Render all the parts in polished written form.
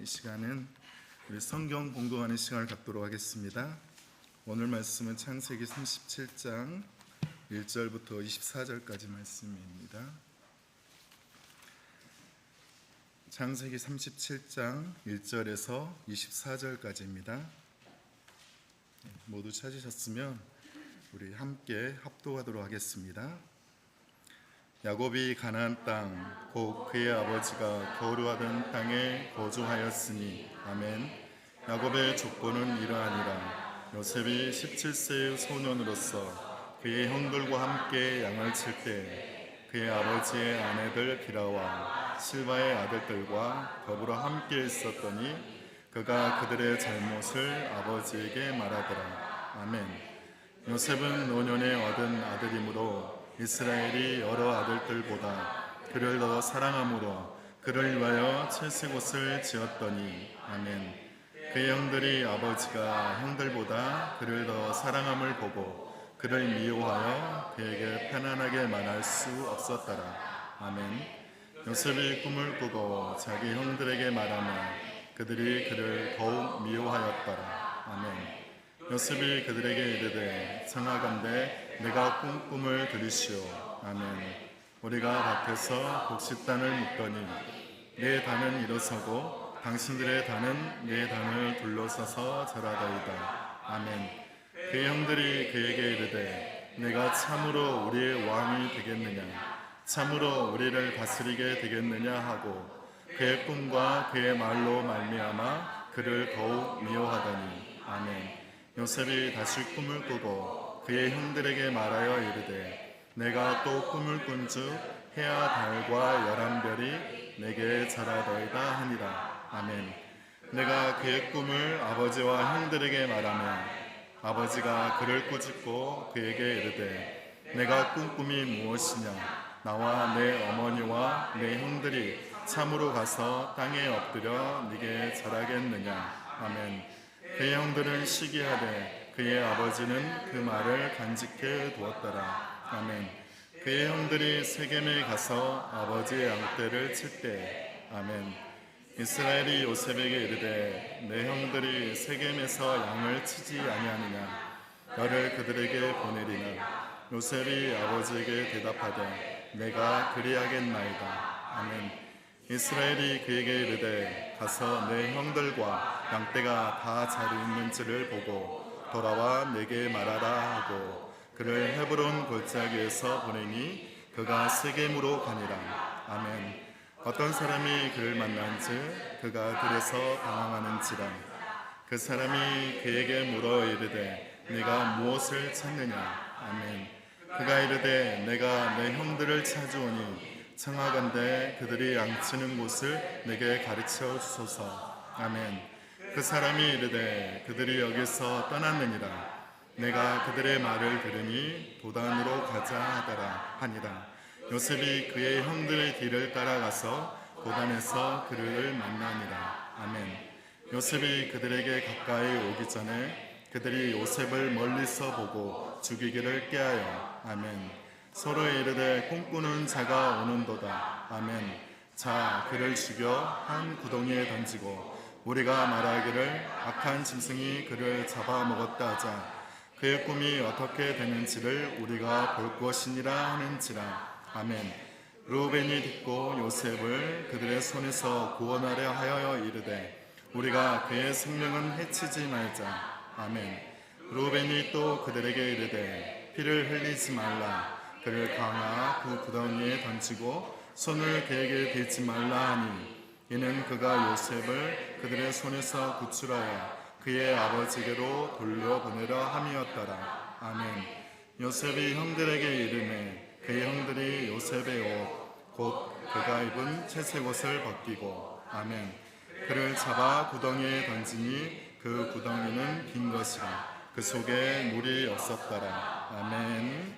시간은 우리 성경 공부하는 시간을 갖도록 하겠습니다. 오늘 말씀은 창세기 37장 1절부터 24절까지 말씀입니다. 창세기 37장 1절에서 24절까지입니다. 모두 찾으셨으면 우리 함께 합독하도록 하겠습니다. 야곱이 가나안 땅 곧 그의 아버지가 거류하던 땅에 거주하였으니 아멘. 야곱의 조건은 이러하니라. 요셉이 17세의 소년으로서 그의 형들과 함께 양을 칠 때 그의 아버지의 아내들 비라와 실바의 아들들과 더불어 함께 있었더니 그가 그들의 잘못을 아버지에게 말하더라. 아멘. 요셉은 노년에 얻은 아들이므로 이스라엘이 여러 아들들보다 그를 더 사랑함으로 그를 위하여 채색옷을 지었더니 아멘. 그의 형들이 아버지가 형들보다 그를 더 사랑함을 보고 그를 미워하여 그에게 편안하게 말할 수 없었더라. 아멘. 요셉이 꿈을 꾸고 자기 형들에게 말하며 그들이 그를 더욱 미워하였더라. 아멘. 요셉이 그들에게 이르되 청하건대 내가 꾼 꿈을 들으시오. 아멘. 우리가 밭에서 곡식단을 묶더니 내 단은 일어서고 당신들의 단은 내 단을 둘러서서 절하더이다. 아멘. 그의 형들이 그에게 이르되 내가 참으로 우리의 왕이 되겠느냐 참으로 우리를 다스리게 되겠느냐 하고 그의 꿈과 그의 말로 말미암아 그를 더욱 미워하더니 아멘. 요셉이 다시 꿈을 꾸고 그의 형들에게 말하여 이르되 내가 또 꿈을 꾼즉 해와 달과 11별이 내게 절하더이다 하니라. 아멘. 내가 그의 꿈을 아버지와 형들에게 말하며 아버지가 그를 꾸짖고 그에게 이르되 내가 꾼 꿈이 무엇이냐 나와 내 어머니와 내 형들이 참으로 가서 땅에 엎드려 네게 절하겠느냐. 아멘. 그의 형들은 시기하되 그의 아버지는 그 말을 간직해 두었더라. 아멘. 그의 형들이 세겜에 가서 아버지의 양떼를 칠 때 아멘. 이스라엘이 요셉에게 이르되 내 형들이 세겜에서 양을 치지 아니하느냐 너를 그들에게 보내리나. 요셉이 아버지에게 대답하되 내가 그리하겠나이다. 아멘. 이스라엘이 그에게 이르되 가서 내 형들과 양떼가 다 잘 있는지를 보고 돌아와 내게 말하라 하고 그를 헤브론 골짜기에서 보내니 그가 세겜으로 가니라. 아멘. 어떤 사람이 그를 만난즉 그가 들에서 방황하는지라. 그 사람이 그에게 물어 이르되 네가 무엇을 찾느냐. 아멘. 그가 이르되 내가 내 형들을 찾으오니 청하건대 그들이 양치는 곳을 내게 가르쳐 주소서. 아멘. 그 사람이 이르되 그들이 여기서 떠났느니라. 내가 그들의 말을 들으니 도단으로 가자 하더라 하니라. 요셉이 그의 형들의 뒤를 따라가서 도단에서 그를 만나니라. 아멘. 요셉이 그들에게 가까이 오기 전에 그들이 요셉을 멀리서 보고 죽이기를 꾀하여 아멘. 서로 이르되 꿈꾸는 자가 오는도다. 아멘. 자 그를 죽여 한 구덩이에 던지고 우리가 말하기를 악한 짐승이 그를 잡아먹었다 하자. 그의 꿈이 어떻게 되는지를 우리가 볼 것이니라 하는지라. 아멘. 르우벤이 듣고 요셉을 그들의 손에서 구원하려 하여 이르되 우리가 그의 생명은 해치지 말자. 아멘. 르우벤이 또 그들에게 이르되 피를 흘리지 말라. 그를 강하 그 구덩이에 던지고 손을 그에게 대지 말라 하니 이는 그가 요셉을 그들의 손에서 구출하여 그의 아버지께로 돌려보내려 함이었더라. 아멘. 요셉이 형들에게 이르매 그의 형들이 요셉의 옷 곧 그가 입은 채색옷을 벗기고 아멘. 그를 잡아 구덩이에 던지니 그 구덩이는 빈 것이라. 그 속에 물이 없었더라. 아멘.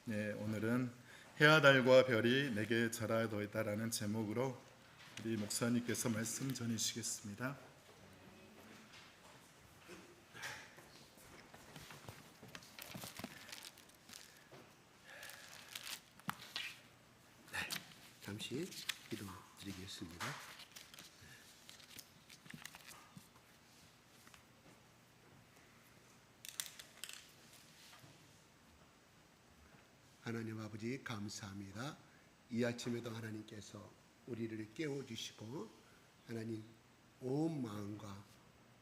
네, 오늘은 해와 달과 별이 내게 절하도이다라는 제목으로 우리 목사님께서 말씀 전해주시겠습니다. 잠시 기도드리겠습니다. 하나님 아버지 감사합니다. 이 아침에도 하나님께서 우리를 깨워주시고 하나님 온 마음과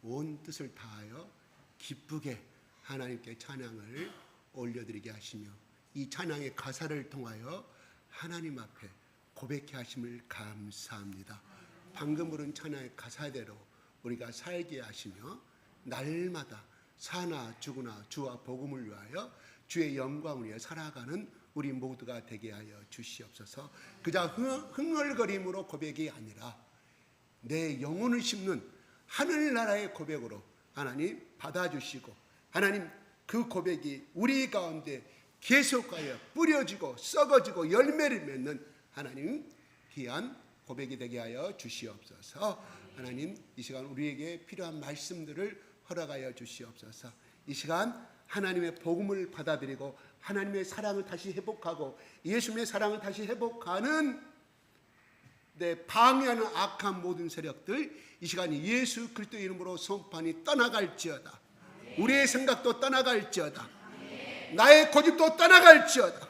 온 뜻을 다하여 기쁘게 하나님께 찬양을 올려드리게 하시며 이 찬양의 가사를 통하여 하나님 앞에 고백해 하심을 감사합니다. 방금 부른 찬양의 가사대로 우리가 살게 하시며 날마다 사나 죽으나 주와 복음을 위하여 주의 영광을 위해 살아가는 우리 모두가 되게 하여 주시옵소서. 그저 흥얼거림으로 고백이 아니라 내 영혼을 심는 하늘나라의 고백으로 하나님 받아주시고 하나님 그 고백이 우리 가운데 계속하여 뿌려지고 썩어지고 열매를 맺는 하나님 귀한 고백이 되게 하여 주시옵소서. 하나님 이 시간 우리에게 필요한 말씀들을 허락하여 주시옵소서. 이 시간 하나님의 복음을 받아들이고 하나님의 사랑을 다시 회복하고 예수님의 사랑을 다시 회복하는 내 방해하는 악한 모든 세력들 이 시간 예수 그리스도 이름으로 선포하니 떠나갈지어다. 우리의 생각도 떠나갈지어다. 나의 고집도 떠나갈지어다.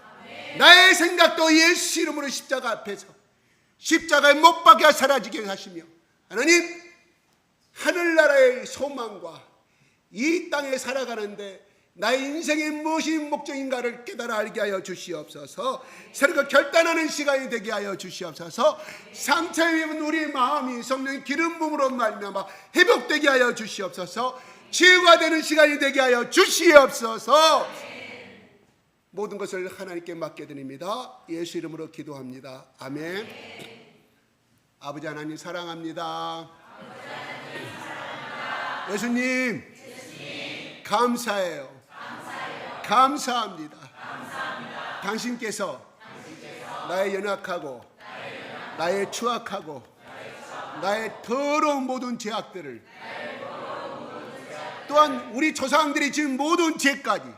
나의 생각도 예수 이름으로 십자가 앞에서 십자가에 못 박혀 사라지게 하시며 하나님 하늘나라의 소망과 이 땅에 살아가는데 나의 인생이 무엇이 목적인가를 깨달아 알게 하여 주시옵소서. 새롭게 결단하는 시간이 되게 하여 주시옵소서. 상처에 입은 우리 마음이 성령의 기름 부음으로 말미암아 회복되게 하여 주시옵소서. 치유가 되는 시간이 되게 하여 주시옵소서. 모든 것을 하나님께 맡겨드립니다. 예수 이름으로 기도합니다. 아멘. 아버지 하나님 사랑합니다. 예수님 감사해요. 감사합니다. 당신께서 나의 연약하고 나의 추악하고 나의 더러운 모든 죄악들을 또한 우리 조상들이 지은 모든 죄까지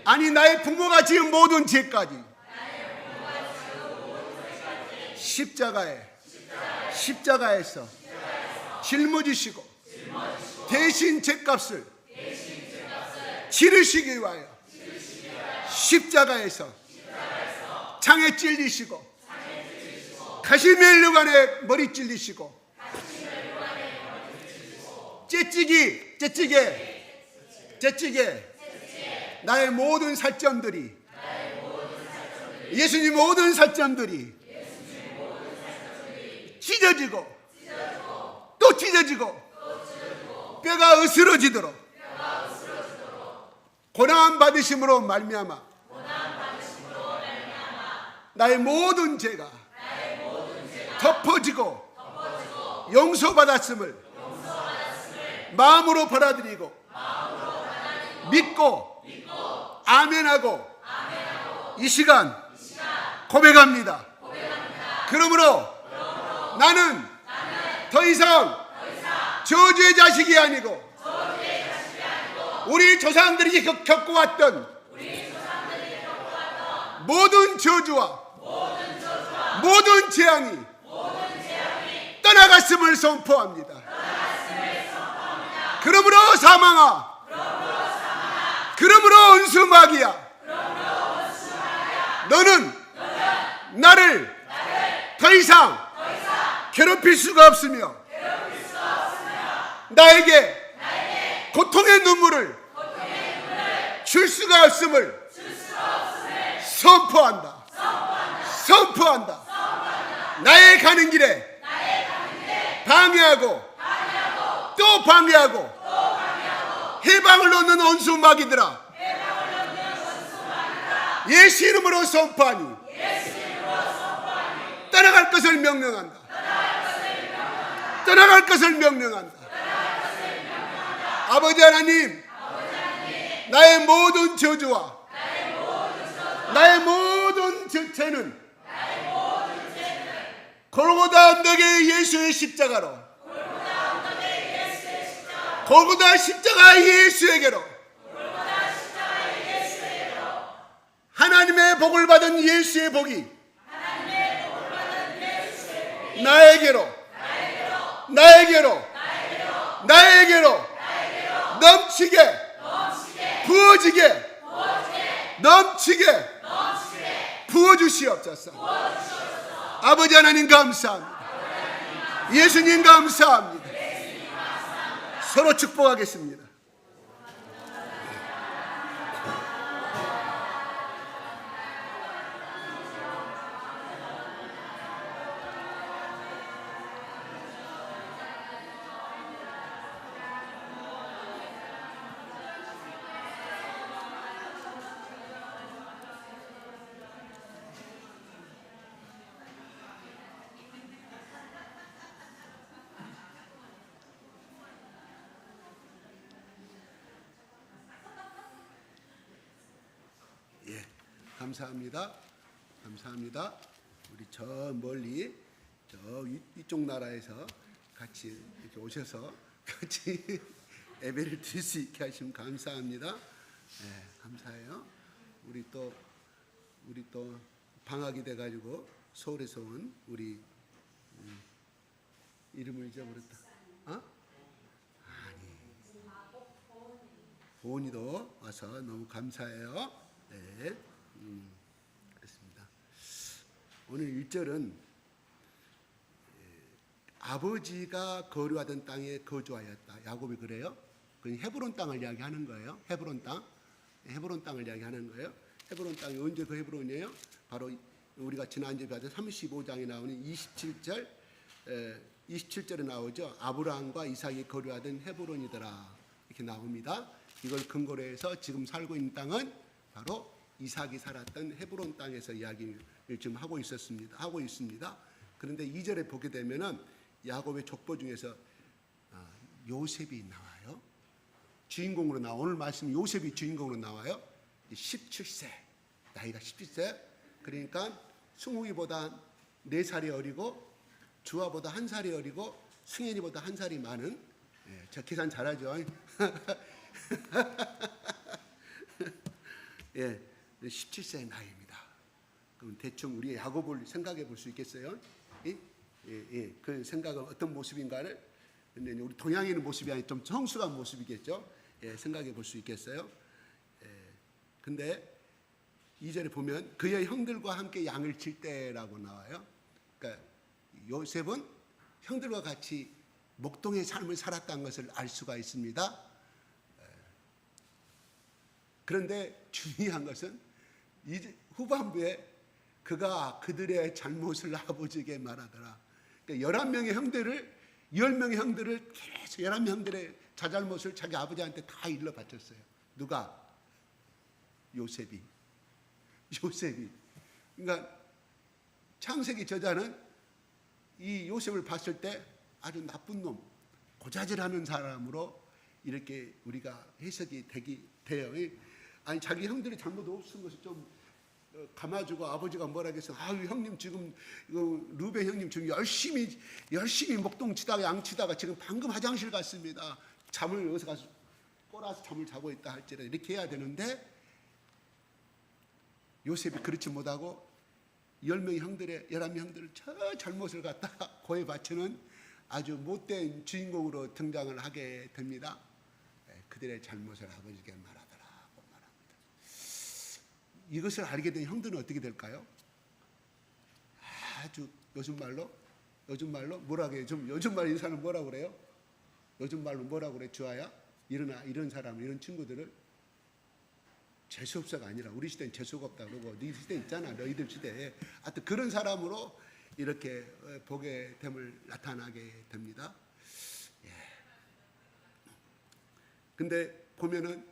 아니 나의 부모가 지은 모든 죄까지 십자가에서 짊어지시고 대신 죄값을 치르시기 위하여 십자가에서 창에 찔리시고 가시멜루간에 머리 찔리시고 째찌게 나의 모든 살점들이 예수님 모든 살점들이 찢어지고 또 찢어지고 뼈가 으스러지도록 고난 받으심으로 말미암아 나의 모든 죄가 덮어지고 용서받았음을 마음으로 받아들이고 믿고 아멘하고 이 시간 고백합니다. 그러므로 나는 더 이상 저주의 자식이 아니고 우리 조상들이 겪어왔던 모든 저주와 모든 재앙이 떠나갔음을 선포합니다. 그러므로 사망아, 그러므로 은수마귀야, 너는 나를 더 이상 괴롭힐 수가 없으며 나에게 고통의 눈물을 줄 수가 없음을 선포한다. 나의 가는 길에 방해하고 또 방해하고 해방을 놓는 원수 마귀들아, 예수 이름으로 선포하니 떠나갈 것을 명령한다. 떠나갈 것을 명령한다. 아버지 하나님, 나의 모든 저주와 나의 모든 죄는 골고다 언덕의 예수의 십자가로, 골고다 십자가 예수에게로 하나님의 복을 받은 예수의 복이 나에게로 넘치게 부어지게 넘치게 부어주시옵소서. 아버지 하나님 감사합니다. 예수님 감사합니다. 서로 축복하겠습니다. 감사합니다. 감사합니다. 우리 저 멀리 저 이쪽 나라에서 같이 이렇게 오셔서 같이 예배를 드릴 수 있게 하시면 감사합니다. 네, 감사해요. 우리 또 방학이 돼가지고 서울에서 온 우리 이름을 잊어버렸다. 아니, 보은이도 와서 너무 감사해요. 네. 그렇습니다. 오늘 1절은 아버지가 거류하던 땅에 거주하였다. 야곱이 그래요. 그 헤브론 땅을 이야기하는 거예요. 헤브론 땅을 이야기하는 거예요. 헤브론 땅이 언제 그 헤브론이에요? 바로 우리가 지난주에 봤던 35장에 나오는 27절에 나오죠. 아브라함과 이삭이 거류하던 헤브론이더라. 이렇게 나옵니다. 이걸 근거로 해서 지금 살고 있는 땅은 바로 이삭이 살았던 헤브론 땅에서 이야기를 지금 하고 있습니다. 그런데 2절에 보게 되면은 야곱의 족보 중에서 요셉이 나와요. 주인공으로 나와. 오늘 말씀 요셉이 주인공으로 나와요. 17세, 나이가 17세. 그러니까 승욱이보다 4살이 어리고 주아보다 1살이 어리고 승현이보다 1살이 많은. 저 계산 잘하죠. 예. 17세의 나이입니다. 그럼 대충 우리 야곱을 생각해 볼 수 있겠어요? 그 생각은 어떤 모습인가를, 근데 우리 동양인의 모습이 아니라 좀 성숙한 모습이겠죠. 생각해 볼 수 있겠어요? 근데 2절에 보면 그의 형들과 함께 양을 칠 때라고 나와요. 그러니까 요셉은 형들과 같이 목동의 삶을 살았다는 것을 알 수가 있습니다. 그런데 중요한 것은 이제 후반부에 그가 그들의 잘못을 아버지에게 말하더라. 그러니까 11명의 형들을 계속 11명 형들의 자잘못을 자기 아버지한테 다 일러 바쳤어요. 누가? 요셉이. 그러니까 창세기 저자는 이 요셉을 봤을 때 아주 나쁜 놈, 고자질하는 사람으로 이렇게 우리가 해석이 돼요. 아니 자기 형들이 잘못 없은 것을 좀 감아주고 아버지가 뭐라 해서 형님 지금 루벤 형님 지금 열심히 목동 치다가 양 치다가 지금 방금 화장실 갔습니다. 잠을 여기서 가서 꼬라서 잠을 자고 있다 할지라도 이렇게 해야 되는데 요셉이 그렇지 못하고 10명의 형들의 11명 형들을 저 잘못을 갖다가 고해 바치는 아주 못된 주인공으로 등장을 하게 됩니다. 그들의 잘못을 아버지에게 말하더라고 말합니다. 이것을 알게 된 형들은 어떻게 될까요? 아주 요즘 말로 뭐라고 해요? 요즘 말로 인사는 뭐라고 그래요? 요즘 말로 뭐라고 그래? 주아야? 이런 사람, 이런 친구들을 재수없어가 아니라 우리 시대는 재수가 없다 그러고 너희 시대 있잖아. 너희들 시대에 하여튼 그런 사람으로 이렇게 보게 됨을 나타나게 됩니다. 근데 보면은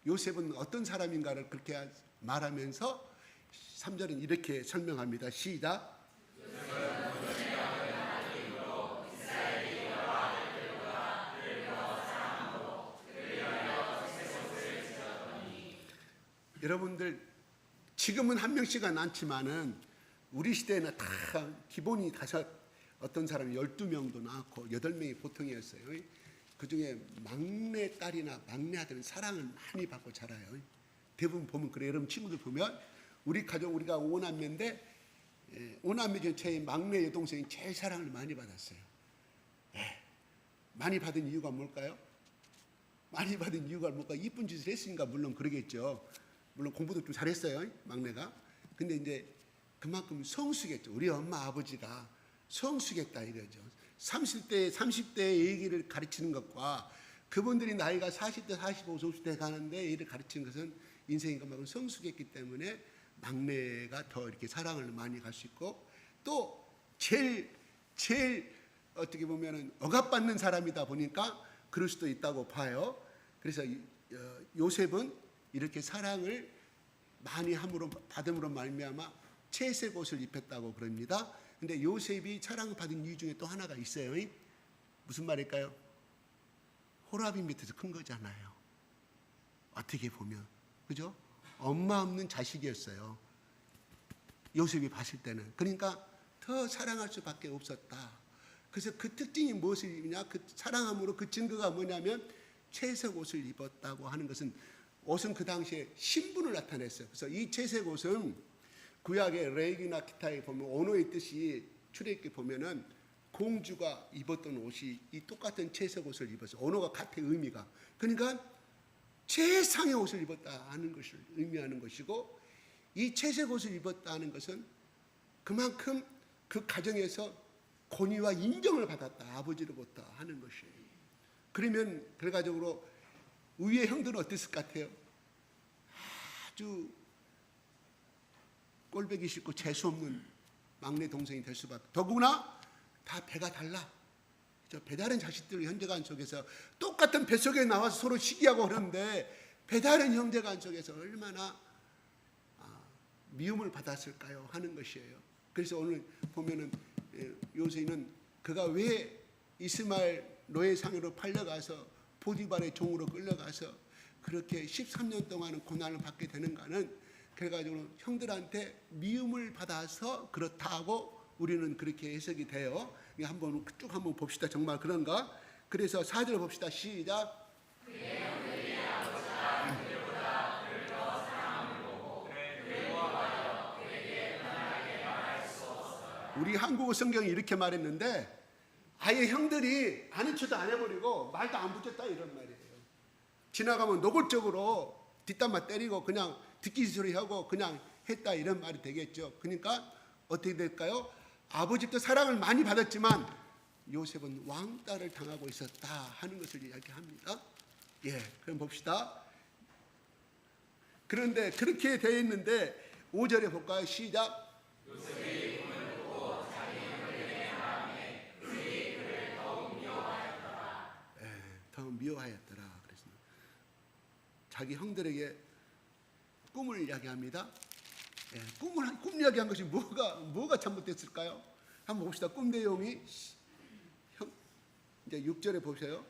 요셉은 어떤 사람인가를 그렇게 말하면서 3절은 이렇게 설명합니다. 시작. 여러분들 지금은 한 명씩은 않지만은 우리 시대에는 다 기본이 다섯, 어떤 사람이 12명도 낳고 8명이 보통이었어요. 그 중에 막내 딸이나 막내 아들은 사랑을 많이 받고 자라요. 대부분 보면 그래요. 여러분 친구들 보면 우리 가족, 우리가 5남매인데 5남매 중에 제 막내 여동생이 제일 사랑을 많이 받았어요. 많이 받은 이유가 뭘까요? 많이 받은 이유가 뭘까? 이쁜 짓을 했으니까 물론 그러겠죠. 물론 공부도 좀 잘했어요, 막내가. 근데 이제 그만큼 성숙했죠. 우리 엄마 아버지가 성숙했다 이거죠. 30대의 얘기를 가르치는 것과 그분들이 나이가 40대, 45, 50대 가는데 일을 가르치는 것은 인생이 그만큼 성숙했기 때문에 막내가 더 이렇게 사랑을 많이 갈 수 있고, 또 제일 어떻게 보면은 억압받는 사람이다 보니까 그럴 수도 있다고 봐요. 그래서 요셉은 이렇게 사랑을 많이 받음으로 말미암아 채색 옷을 입혔다고 그럽니다. 근데 요셉이 사랑받은 이유 중에 또 하나가 있어요. 무슨 말일까요? 호라비 밑에서 큰 거잖아요. 어떻게 보면, 그죠? 엄마 없는 자식이었어요, 요셉이 봤을 때는. 그러니까 더 사랑할 수밖에 없었다. 그래서 그 특징이 무엇이냐? 그 사랑함으로 그 증거가 뭐냐면 채색 옷을 입었다고 하는 것은, 옷은 그 당시에 신분을 나타냈어요. 그래서 이 채색 옷은 구약의 레위기나 기타에 보면 언어의 뜻이 출애굽기 보면은 공주가 입었던 옷이 이 똑같은 채색 옷을 입었어요. 언어가 같아, 의미가. 그러니까 최상의 옷을 입었다 하는 것을 의미하는 것이고, 이 채색 옷을 입었다 하는 것은 그만큼 그 가정에서 권위와 인정을 받았다, 아버지로부터 하는 것이에요. 그러면 결과적으로 위의 형들은 어땠을 것 같아요? 아주 꼴보기 싫고 재수없는 막내 동생이 될 수밖에. 더구나 다 배가 달라. 배다른 자식들 형제간 속에서 똑같은 뱃속에 나와서 서로 시기하고 그러는데 배다른 형제간 속에서 얼마나 미움을 받았을까요 하는 것이에요. 그래서 오늘 보면은 요셉은 그가 왜 이스마엘 노예 상으로 팔려가서 보디발의 종으로 끌려가서 그렇게 13년 동안은 고난을 받게 되는가는 그래가지고 형들한테 미움을 받아서 그렇다고 우리는 그렇게 해석이 돼요. 한번 쭉 한번 봅시다. 정말 그런가? 그래서 4절 봅시다. 시작. 우리 한국어 성경이 이렇게 말했는데 아예 형들이 아는 척도 안 해버리고 말도 안 붙였다 이런 말이에요. 지나가면 노골적으로 뒷담화 때리고 그냥 듣기 소리 하고 그냥 했다 이런 말이 되겠죠. 그러니까 어떻게 될까요? 아버지도 사랑을 많이 받았지만 요셉은 왕따를 당하고 있었다 하는 것을 이야기합니다. 그럼 봅시다. 그런데 그렇게 되어 있는데 5절에 볼까요? 시작. 요셉이 꿈을 보고 자기 형들에게 말하매 그들이 그를 더욱 미워하였더라. 더 미워하였더라. 그래서 자기 형들에게 꿈을 이야기합니다. 꿈 이야기한 것이 뭐가 잘못됐을까요? 한번 봅시다. 꿈 내용이 이제 6절에 보세요.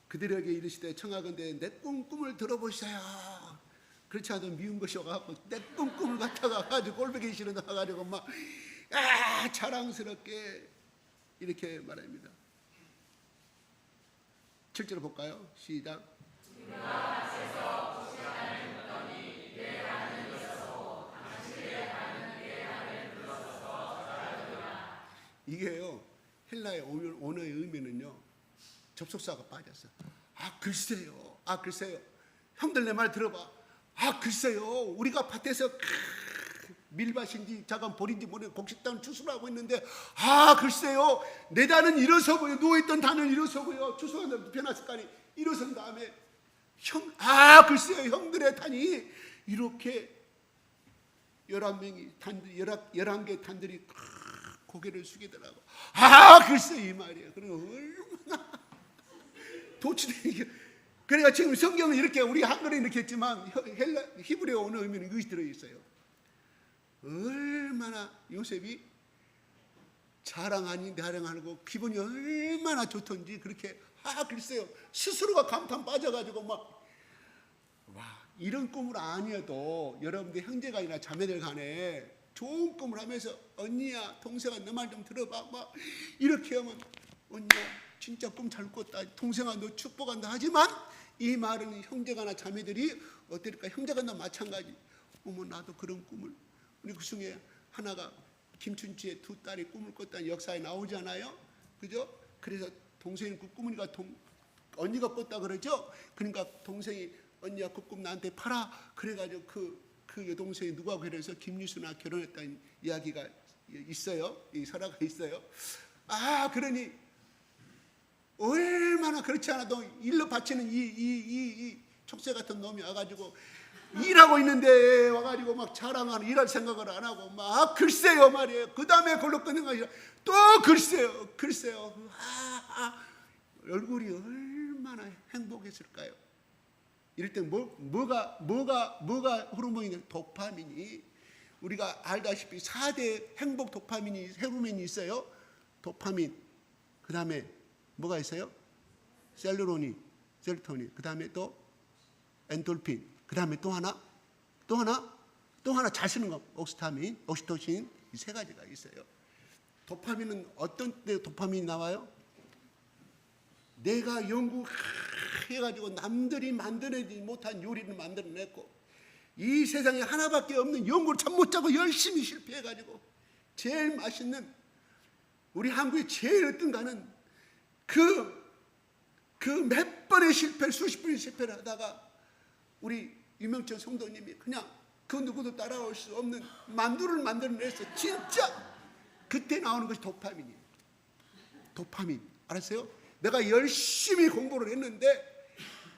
그들에게 이르시되 청하건대 내 꿈을 들어보시어요. 그렇지 않으면 미운 것이 와갖고 내 꿈을 갖다가 가지고 꼴보기 싫은 나가지고 막 자랑스럽게 이렇게 말합니다. 7절 볼까요? 시작. 이게요, 헬라의 언어의 의미는요, 접속사가 빠졌어요. 글쎄요. 형들 내 말 들어봐. 글쎄요. 우리가 밭에서 밀밭인지 자간 보리인지 모르는 곡식단을 추수하고 있는데 글쎄요. 내 단은 일어서고요. 누워있던 단은 일어서고요. 추수가 눕혀놨을 거 아니 일어선 다음에 글쎄요. 형들의 단이 이렇게 11개 단들이 고개를 숙이더라고. 글쎄 이 말이에요. 그럼 얼마나 도취되게. 그러니까 지금 성경은 이렇게 우리 한글에 이렇게 했지만 히브리어 언어 의미는 이것이 들어있어요. 얼마나 요셉이 자랑 아닌 자랑하고 기분이 얼마나 좋던지 그렇게 글쎄요. 스스로가 감탄 빠져가지고 이런 꿈을 아니어도 여러분들 형제간이나 자매들 간에 좋은 꿈을 하면서 언니야 동생아 너 말 좀 들어봐 이렇게 하면 언니야 진짜 꿈 잘 꿨다 동생아 너 축복한다 하지만 이 말은 형제가나 자매들이 어떨까? 형제간도 마찬가지. 어머 나도 그런 꿈을. 우리 그 중에 하나가 김춘치의 두 딸이 꿈을 꿨다는 역사에 나오잖아요. 그죠? 그래서 동생이 그 꿈이니까 언니가 꿨다 그러죠. 그러니까 동생이 언니야 그 꿈 나한테 팔아. 그래가지고 그 여동생이 누가 그래서 김유수나 결혼했다는 이야기가 있어요. 이 설화가 있어요. 그러니 얼마나 그렇지 않아도 일로 바치는 이 촉새 같은 놈이 와가지고 일하고 있는데 와가지고 막 자랑하는, 일할 생각을 안 하고 막 글쎄요 말이에요. 그 다음에 그걸로 끊는 거 아니라 또 글쎄요. 얼굴이 얼마나 행복했을까요? 이럴 때 뭐가 호르몬이 도파민이, 우리가 알다시피 4대 행복 호르몬이 있어요. 도파민, 그 다음에 뭐가 있어요? 세로토닌, 그 다음에 또 엔돌핀, 그 다음에 또 하나 잘 쓰는 거 옥시타민, 옥시토신, 이 세 가지가 있어요. 도파민은 어떤 때 도파민이 나와요? 내가 연구해가지고 남들이 만들어내지 못한 요리를 만들어냈고 이 세상에 하나밖에 없는 연구를 참 못하고 열심히 실패해가지고 제일 맛있는, 우리 한국의 제일 어떤가는 그 몇 번의 실패를, 수십 번의 실패를 하다가 우리 유명천 성도님이 그냥 그 누구도 따라올 수 없는 만두를 만들어냈어요. 진짜 그때 나오는 것이 도파민이에요. 도파민, 알았어요? 내가 열심히 공부를 했는데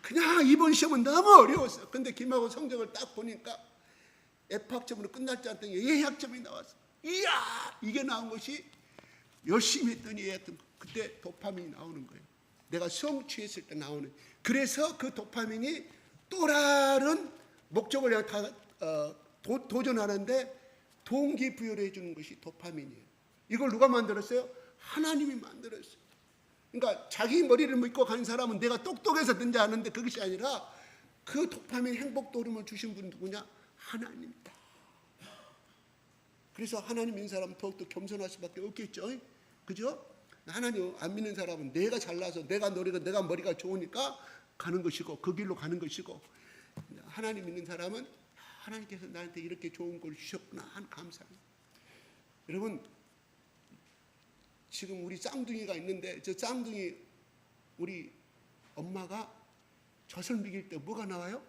그냥 이번 시험은 너무 어려웠어요. 근데 김하고 성적을 딱 보니까 F학점으로 끝날 줄 알았더니 A학점이 나왔어. 이야, 이게 나온 것이 열심히 했더니 그때 도파민이 나오는 거예요. 내가 성취했을 때 나오는. 그래서 그 도파민이 또 다른 목적을 향해 도전하는데 동기부여를 해주는 것이 도파민이에요. 이걸 누가 만들었어요? 하나님이 만들었어요. 그러니까 자기 머리를 믿고 간 사람은 내가 똑똑해서든지 하는데 그것이 아니라 그 도파민 행복 도름을 주신 분은 누구냐? 하나님이다. 그래서 하나님 믿는 사람은 더욱더 겸손할 수밖에 없겠죠. 그죠? 하나님 안 믿는 사람은 내가 잘나서 내가 노력을, 내가 머리가 좋으니까 가는 것이고 그 길로 가는 것이고, 하나님 믿는 사람은 하나님께서 나한테 이렇게 좋은 걸 주셨구나 하는 감사합니다. 여러분, 지금 우리 쌍둥이가 있는데 저 쌍둥이 우리 엄마가 젖을 먹일 때 뭐가 나와요?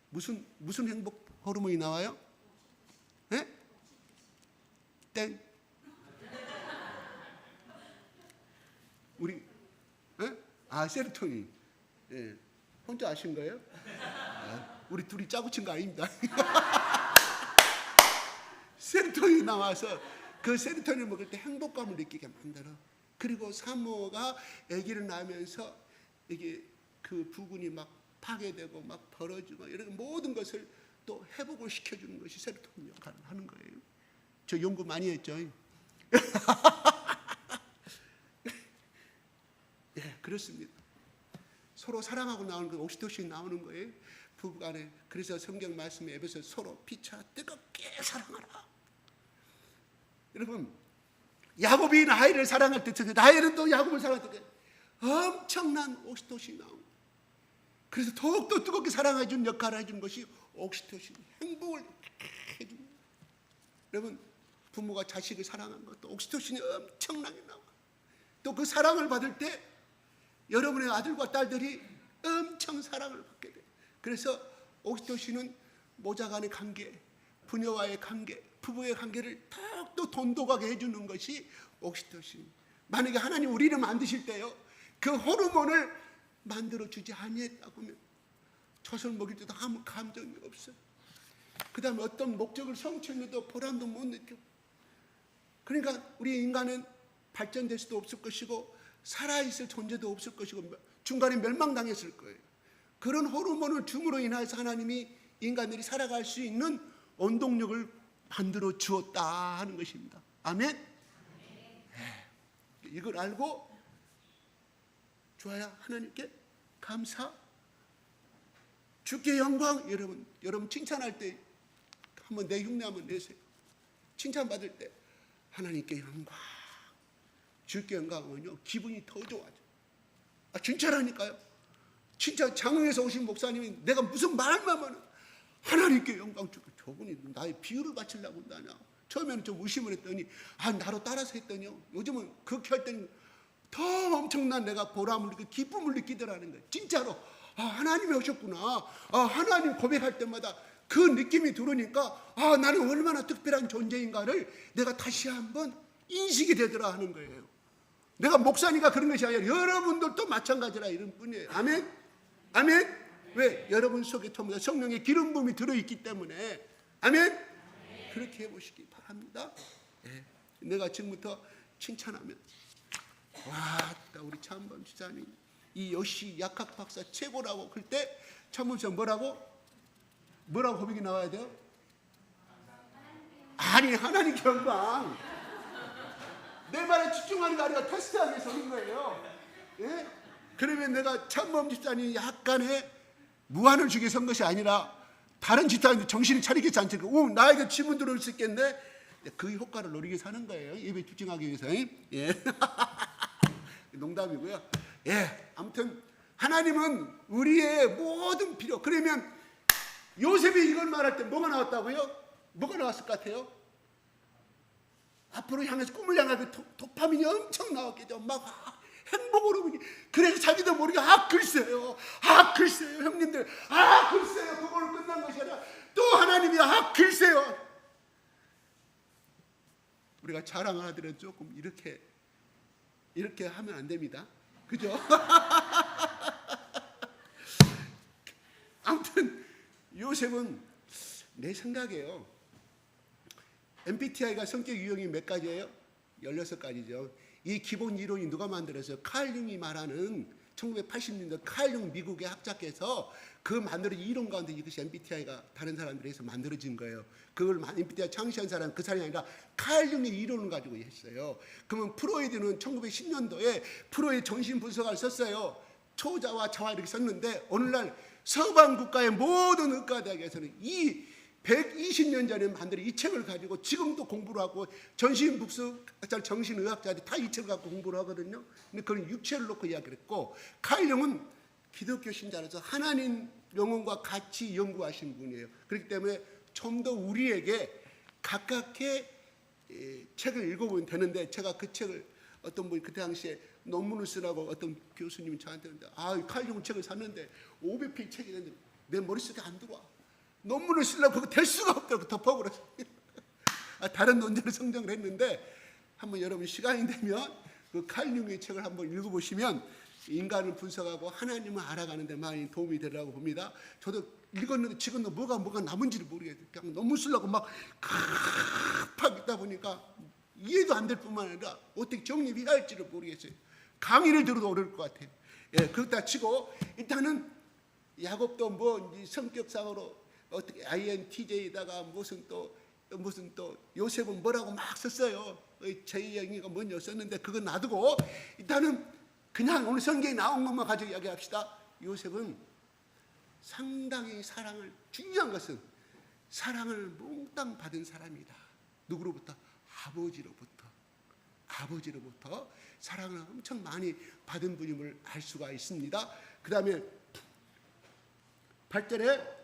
무슨 행복 호르몬이 나와요? 네? 땡. 우리 세로토닌. 예. 혼자 아신 거예요? 우리 둘이 짜고 친 거 아닙니다. 세로토닌이 나와서 그 세로토닌을 먹을 때 행복감을 느끼게 만들어. 그리고 산모가 아기를 낳으면서 이게 그 부근이 막 파괴되고 막 벌어지고 이런 모든 것을 또 회복을 시켜주는 것이 세로토닌 역할을 하는 거예요. 저 연구 많이 했죠. 예, 그렇습니다. 서로 사랑하고 나오는 거, 옥시토신 나오는 거예요. 부부간에. 그래서 성경 말씀에 에베소 서로 피차 뜨겁게 사랑하라. 여러분, 야곱이 라헬을 사랑할 때 라헬은 또 야곱을 사랑할 때 엄청난 옥시토신이 나옵니다. 그래서 더욱더 뜨겁게 사랑해준 역할을 해준 것이 옥시토신, 행복을 해줍니다. 여러분, 부모가 자식을 사랑하는 것도 옥시토신이 엄청나게 나와요. 또 그 사랑을 받을 때 여러분의 아들과 딸들이 엄청 사랑을 받게 돼요. 그래서 옥시토신은 모자 간의 관계, 부녀와의 관계, 부부의 관계를 더욱더 돈독하게 해주는 것이 옥시토신. 만약에 하나님 우리를 만드실 때요, 그 호르몬을 만들어주지 아니했다고 하면 젖을 먹일 때도 아무 감정이 없어요. 그 다음에 어떤 목적을 성취했는데도 보람도 못 느껴. 그러니까 우리 인간은 발전될 수도 없을 것이고 살아있을 존재도 없을 것이고 중간에 멸망당했을 거예요. 그런 호르몬을 줌으로 인해서 하나님이 인간들이 살아갈 수 있는 원동력을 만들어 주었다 하는 것입니다. 아멘? 네. 이걸 알고 좋아야 하나님께 감사, 주께 영광. 여러분 칭찬할 때 한번 내 흉내 한번 내세요. 칭찬받을 때 하나님께 영광, 주께 영광은요 기분이 더 좋아져. 진짜라니까요. 진짜 장흥에서 오신 목사님이 내가 무슨 말만 하면 하나님께 영광 주고, 저분이 나의 비유를 바치려고 한다냐. 처음에는 좀 의심을 했더니 나로 따라서 했더니요, 요즘은 그렇게 할 때는 더 엄청난 내가 보람을 느끼고 기쁨을 느끼더라는 거예요. 진짜로 하나님이 오셨구나. 하나님 고백할 때마다 그 느낌이 들으니까 나는 얼마나 특별한 존재인가를 내가 다시 한번 인식이 되더라 하는 거예요. 내가 목사니까 그런 것이 아니라 여러분들도 마찬가지라 이런 뿐이에요. 아멘? 아멘? 왜? 여러분 속에 통해서 성령의 기름 부음이 들어있기 때문에. 아멘? 그렇게 해보시기 바랍니다. 내가 지금부터 칭찬하면 우리 참범 지사님 이 여시 약학 박사 최고라고 그럴 때 참범 지사 뭐라고 고백이 나와야 돼요? 아니 하나님 영광. 내 말에 집중하는 게 아니라 테스트하기 위해서 하는 거예요. 예? 그러면 내가 참범 집사님 약간의 무한을 주기 위해서 한 것이 아니라 다른 집사님들 정신이 차리겠지 않습니까? 나에게 질문 들어올 수 있겠네. 그 효과를 노리기 위해서 하는 거예요. 예배에 집중하기 위해서. 예. 농담이고요. 예. 아무튼 하나님은 우리의 모든 필요. 그러면 요셉이 이걸 말할 때 뭐가 나왔다고요? 뭐가 나왔을 것 같아요? 앞으로 향해서 꿈을 향해서 도파민이 엄청 나왔겠죠. 막 행복으로. 그래서 자기도 모르게 글쎄요 형님들 글쎄요 그걸로 끝난 것이 아니라 또 하나님이 글쎄요. 우리가 자랑을 하더라도 조금 이렇게 하면 안 됩니다. 그죠? 아무튼 요셉은 내 생각이에요. MBTI가 성격 유형이 몇 가지예요? 16가지죠. 이 기본 이론이 누가 만들었어요? 칼 융이 말하는 1980년대 칼 융 미국의 학자께서 그 만들어진 이론 가운데 이것이 MBTI가 다른 사람들에 의해서 만들어진 거예요. 그걸 MBTI 창시한 사람은 그 사람이 아니라 칼 융의 이론을 가지고 했어요. 그러면 프로이드는 1910년도에 프로이드 정신 분석을 썼어요. 초자와 자와 이렇게 썼는데 오늘날 서방 국가의 모든 의과대학에서는 이 120년 전에 만든 이 책을 가지고 지금도 공부를 하고 정신분석자, 정신의학자들이 다 이 책을 갖고 공부를 하거든요. 근데 그건 육체를 놓고 이야기를 했고 칼 융은 기독교 신자로서 하나님 영혼과 같이 연구하신 분이에요. 그렇기 때문에 좀 더 우리에게 가깝게 책을 읽어보면 되는데 제가 그 책을 어떤 분이 그때 당시에 논문을 쓰라고 어떤 교수님이 저한테 했는데 칼 융 책을 샀는데 500페이지 책이 있는데 내 머릿속에 안 들어와. 논문을 쓰려고 그거 될 수가 없다고 덮어버렸어요. 다른 논제를 성정을 했는데 한번 여러분 시간이 되면 그 칼 융의 책을 한번 읽어보시면 인간을 분석하고 하나님을 알아가는 데 많이 도움이 되리라고 봅니다. 저도 읽었는데 지금도 뭐가 남은지를 모르겠어요. 그냥 논문 쓰려고 막 급하게 있다 보니까 이해도 안 될 뿐만 아니라 어떻게 정립해야 할지를 모르겠어요. 강의를 들어도 어려울 것 같아요. 그렇다 치고 일단은 야곱도 성격상으로 어떻게 INTJ에다가 무슨 또 요셉은 뭐라고 막 썼어요. 제2영이가 뭔지 썼는데 그건 놔두고 일단은 그냥 오늘 성경에 나온 것만 가지고 이야기합시다. 요셉은 상당히 중요한 것은 사랑을 몽땅 받은 사람이다. 누구로부터? 아버지로부터 사랑을 엄청 많이 받은 분임을 알 수가 있습니다. 그 다음에 8절에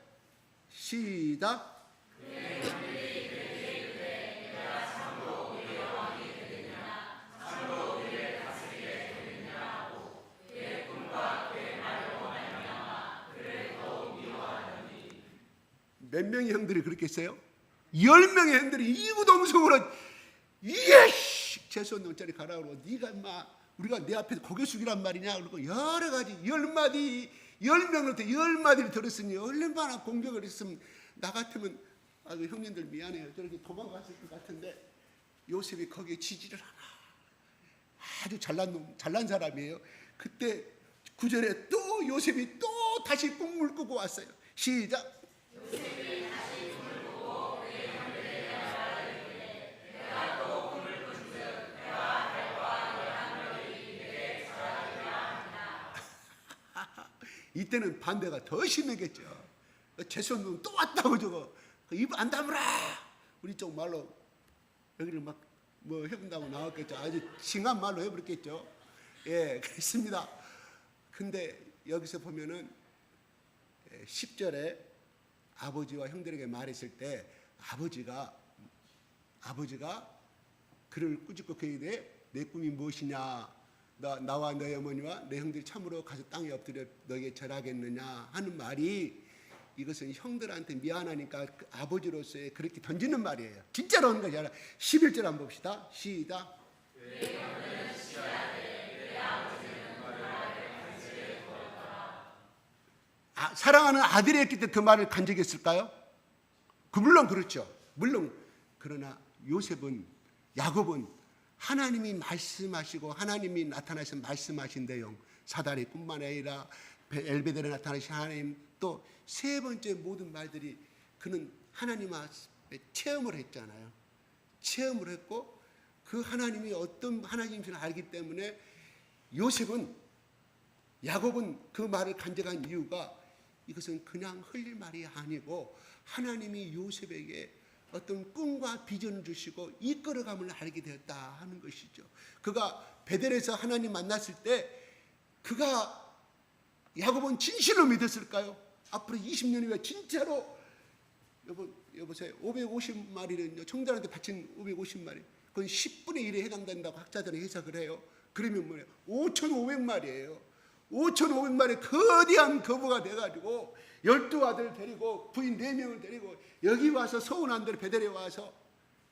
시작. 몇 명의 형들이 그렇게 했어요? 10명의 형들이 이구동성으로 재수없는 옷자리 가라 그러고 네가 인마 우리가 내 앞에서 고개 숙이란 말이냐 그러고 여러 가지 10마디를 들었으니 얼마나 공격을 했으면 나 같으면 형님들 미안해요. 저렇게 도망갔을 것 같은데 요셉이 거기에 지지를 하나. 아주 잘난 사람이에요. 그때 9절에 또 요셉이 또 다시 꿈을 꾸고 왔어요. 시작. 요셉이 다시 꿈을 꾸고 그의 형들에게 말하되 내가 또 꿈을 꾼즉 내와 달과 내 하늘이 내게 사라지리라 한다. 이때는 반대가 더 심하겠죠. 재수없는 또 왔다고 저거 입 안 다물어. 우리 쪽 말로 여기를 막 해본다고 나왔겠죠. 아주 징한 말로 해버렸겠죠. 그렇습니다. 근데 여기서 보면은 10절에 아버지와 형들에게 말했을 때 아버지가 그를 꾸짖고 그에게 내 꿈이 무엇이냐, 나와 너희 어머니와 내 형들이 참으로 가서 땅에 엎드려 너에게 절하겠느냐 하는 말이, 이것은 형들한테 미안하니까 그 아버지로서의 그렇게 던지는 말이에요. 진짜로 하는 것이 아니라 11절 한번 봅시다. 시작. 사랑하는 아들이었기 때문에 그 말을 간직했을까요? 물론 그렇죠. 물론. 그러나 요셉은, 야곱은 하나님이 말씀하시고 하나님이 나타나서 말씀하신 내용, 사다리 뿐만 아니라 엘베델에 나타나신 하나님, 또 세 번째 모든 말들이 그는 하나님 앞에 체험을 했잖아요. 체험을 했고 그 하나님이 어떤 하나님인지를 알기 때문에 요셉은, 야곱은 그 말을 간직한 이유가, 이것은 그냥 흘릴 말이 아니고 하나님이 요셉에게 어떤 꿈과 비전을 주시고 이끌어감을 알게 되었다 하는 것이죠. 그가 베델에서 하나님 만났을 때 그가, 야곱은 진실로 믿었을까요? 앞으로 20년 후에 진짜로, 여보세요, 550마리는요, 청자한테 바친 550마리, 그건 10분의 1에 해당된다고 학자들은 해석을 해요. 그러면 뭐예요? 5,500마리예요. 5,500마리 거대한 거부가 돼가지고 12아들 데리고 부인 4명을 데리고 여기 와서 서운한 대로 베델에 와서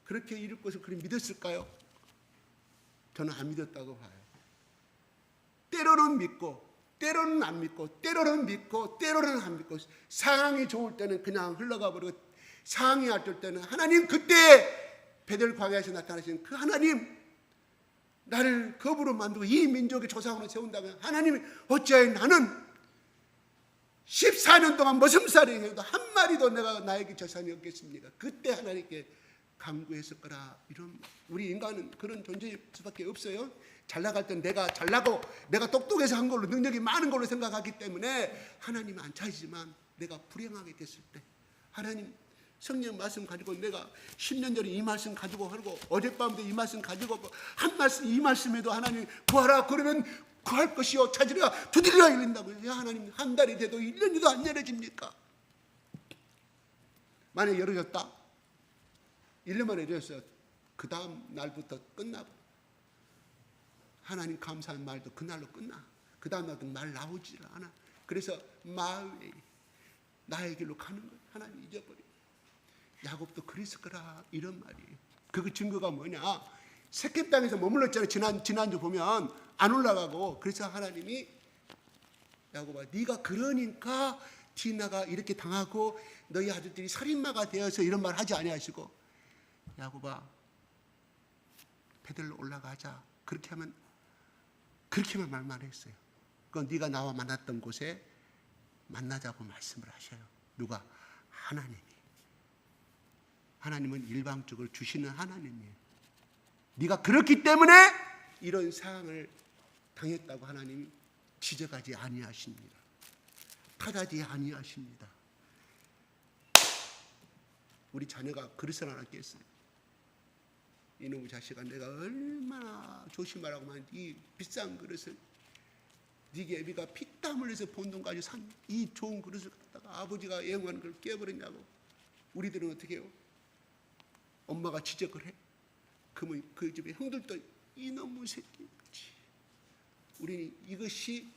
그렇게 이룰 것을 그리 믿었을까요? 저는 안 믿었다고 봐요. 때로는 믿고 때로는 안 믿고, 때로는 믿고 때로는 안 믿고, 상황이 좋을 때는 그냥 흘러가 버리고, 상황이 안 좋을 때는 하나님, 그때 베델 광야에서 나타나신 그 하나님, 나를 거부로 만들고 이 민족의 조상으로 세운다면 하나님이 어찌하여 나는 14년 동안 머슴살이 해도 한 마리도 내가 나에게 재산이 없겠습니까? 그때 하나님께 간구했을 거라. 이런, 우리 인간은 그런 존재일 수밖에 없어요. 잘 나갈 땐 내가 잘나고 내가 똑똑해서 한 걸로, 능력이 많은 걸로 생각하기 때문에 하나님 안 찾지만, 내가 불행하게 됐을 때 하나님 성령 말씀 가지고 내가 10년 전에 이 말씀 가지고 하고 어젯밤도 이 말씀 가지고 한 말씀, 이 말씀에도 하나님 구하라 그러면 구할 것이요 찾으리라 두드리라 열린다고요. 야, 하나님 한 달이 돼도 1년이도 안 열어집니까? 만약에 열어졌다, 1년 만에 열어졌어요. 그 다음 날부터 끝나고, 하나님 감사한 말도 그날로 끝나. 그 다음 날도 말 나오질 않아. 그래서 마음이 나의 길로 가는 거예요. 하나님 잊어버려. 야곱도 그랬을 거라, 이런 말이에요. 그 증거가 뭐냐? 세겜 땅에서 머물렀잖아요. 지난주 보면 안 올라가고. 그래서 하나님이, 야곱아, 네가 그러니까 디나가 이렇게 당하고 너희 아들들이 살인마가 되어서 이런 말 하지 아니하시고, 야곱아, 베들로 올라가자. 그렇게만 말만 했어요. 그건 네가 나와 만났던 곳에 만나자고 말씀을 하셔요. 누가? 하나님은 일방적으로 주시는 하나님이에요. 네가 그렇기 때문에 이런 상황을 당했다고 하나님이 지적하지 아니하십니다. 타하지 아니하십니다. 우리 자녀가 그릇을 하나 깼어요. 이놈의 자식아, 내가 얼마나 조심하라고만 이 비싼 그릇을, 네게 애비가 피땀 흘려서 본 돈 가지고 산 이 좋은 그릇을 갖다가 아버지가 애용하는 걸 깨버렸냐고. 우리들은 어떻게 해요? 엄마가 지적을 해. 그러면 그 집에 형들도 이놈의 새끼. 우리는 이것이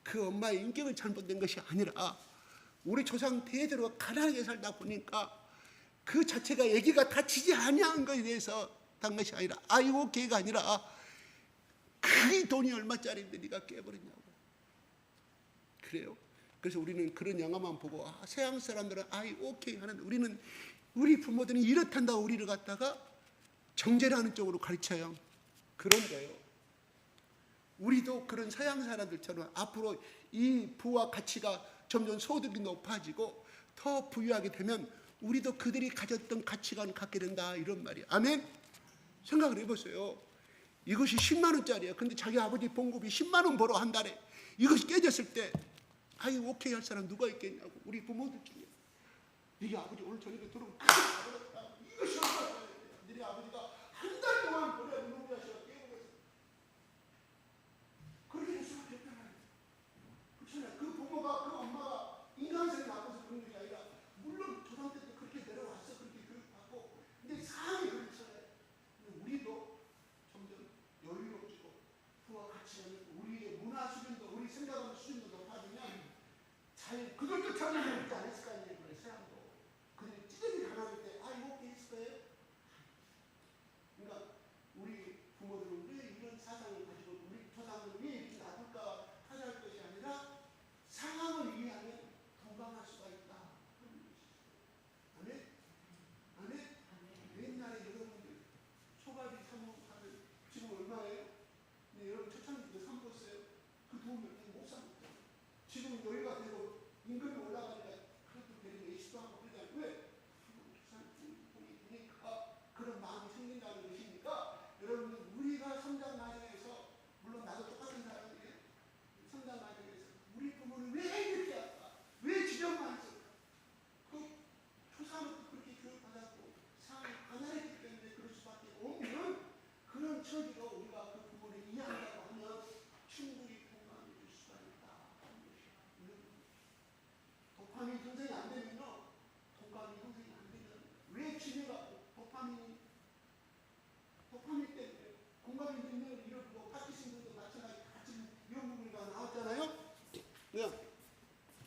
그 엄마의 인격을 잘못된 것이 아니라 우리 조상 대대로 가난하게 살다 보니까 그 자체가 애기가 다치지 아니한 것에 대해서 단 것이 아니라, 아이고 걔가 아니라 그 돈이 얼마짜리인데 네가 깨버렸냐고. 그래요. 그래서 우리는 그런 영화만 보고, 서양 사람들은 아이 오케이 하는데, 우리는, 우리 부모들은 이렇단다고 우리를 갖다가 정죄라는 쪽으로 가르쳐요. 그런데요, 우리도 그런 서양 사람들처럼 앞으로 이 부와 가치가 점점 소득이 높아지고 더 부유하게 되면 우리도 그들이 가졌던 가치관을 갖게 된다, 이런 말이에요. 아멘? 생각을 해보세요. 이것이 10만 원짜리예요. 근데 자기 아버지 봉급이 10만 원 벌어 한 달에. 이것이 깨졌을 때 아이 오케이 할 사람 누가 있겠냐고. 우리 부모들 중에 네가 아버지 오늘 저녁에 들어오면 이것이 얼마나 너희 아버지가 한 달 동안 벌어야 놈이 하시라 깨우겠어. 그렇게 될 수밖에 없잖아요. 그렇잖아요. 그 부모가, 그 엄마가 인간성이 나빠서 그런 것이 아니라, 물론 조상 때도 그렇게 내려왔어. 그렇게 교육받고. 근데 상황이 그렇잖아요. 우리도 점점 여유로워지고 부와 같이 하면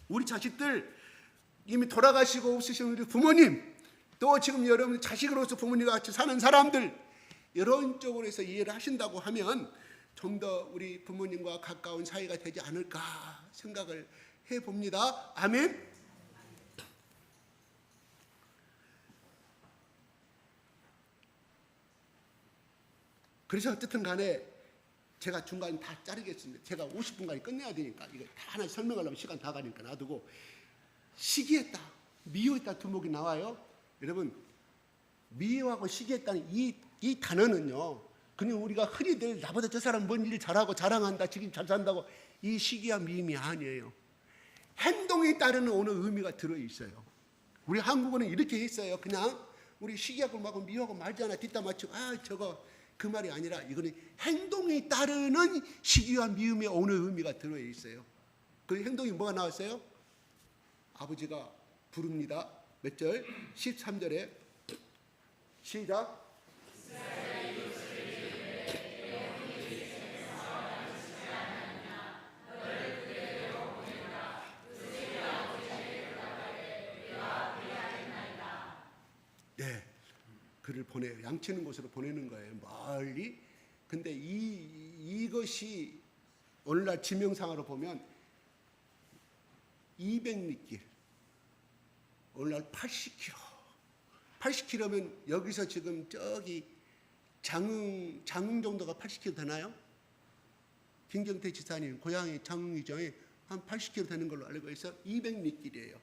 우리 자식들, 이미 돌아가시고 없으신 우리 부모님, 또 지금 여러분 자식으로서 부모님과 같이 사는 사람들, 이런 쪽으로 해서 이해를 하신다고 하면 좀 더 우리 부모님과 가까운 사이가 되지 않을까 생각을 해봅니다. 아멘. 그래서 어쨌든 간에 제가 중간에 다 자르겠습니다. 제가 50분까지 끝내야 되니까 이거 다 하나 설명하려면 시간 다 가니까 놔두고, 시기했다, 미워했다 두목이 나와요. 여러분, 미워하고 시기했다는 이 단어는요, 그냥 우리가 흔히들 나보다 저 사람 뭔 일 잘하고 자랑한다, 지금 잘 산다고, 이 시기와 미움이 아니에요. 행동에 따르는 어느 의미가 들어있어요. 우리 한국어는 이렇게 했어요. 그냥 우리 시기하고 막 미워하고 말잖아, 뒷담 맞추고 저거, 그 말이 아니라 이거는 행동에 따르는 시기와 미움의 어느 의미가 들어있어요. 그 행동이 뭐가 나왔어요? 아버지가 부릅니다. 몇 절? 13절에 시작. 네, 그를 보내요. 양치는 곳으로 보내는 거예요. 멀리. 근데 이것이 오늘날 지명상으로 보면 200리길, 오늘날 80km. 80km면 여기서 지금 저기 장흥 정도가 80km 되나요? 김경태 지사님 고향이 장흥이죠. 한 80km 되는 걸로 알고 있어. 200리길이에요.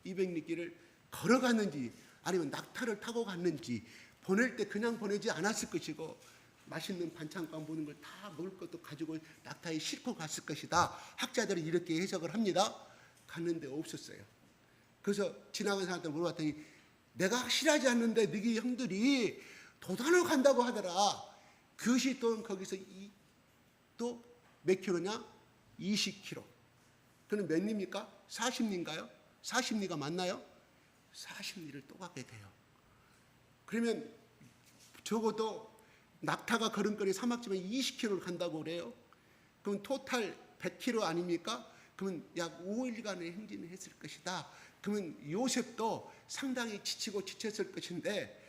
200리길을 걸어갔는지 아니면 낙타를 타고 갔는지, 보낼 때 그냥 보내지 않았을 것이고, 맛있는 반찬과 모든 걸 다 먹을 것도 가지고 낙타에 싣고 갔을 것이다. 학자들은 이렇게 해석을 합니다. 갔는데 없었어요. 그래서 지나간 사람들 물어봤더니 내가 확실하지 않는데 너희 형들이 도단을 간다고 하더라. 그것이 또 거기서 또 몇 킬로냐? 20km. 그는 몇 리입니까? 40리인가요? 40리가 맞나요? 40리를 또 가게 돼요. 그러면 적어도 낙타가 걸음걸이 사막지만 20km를 간다고 그래요. 그럼 토탈 100km 아닙니까? 그러면 약 5일간의 행진을 했을 것이다. 그러면 요셉도 상당히 지치고 지쳤을 것인데,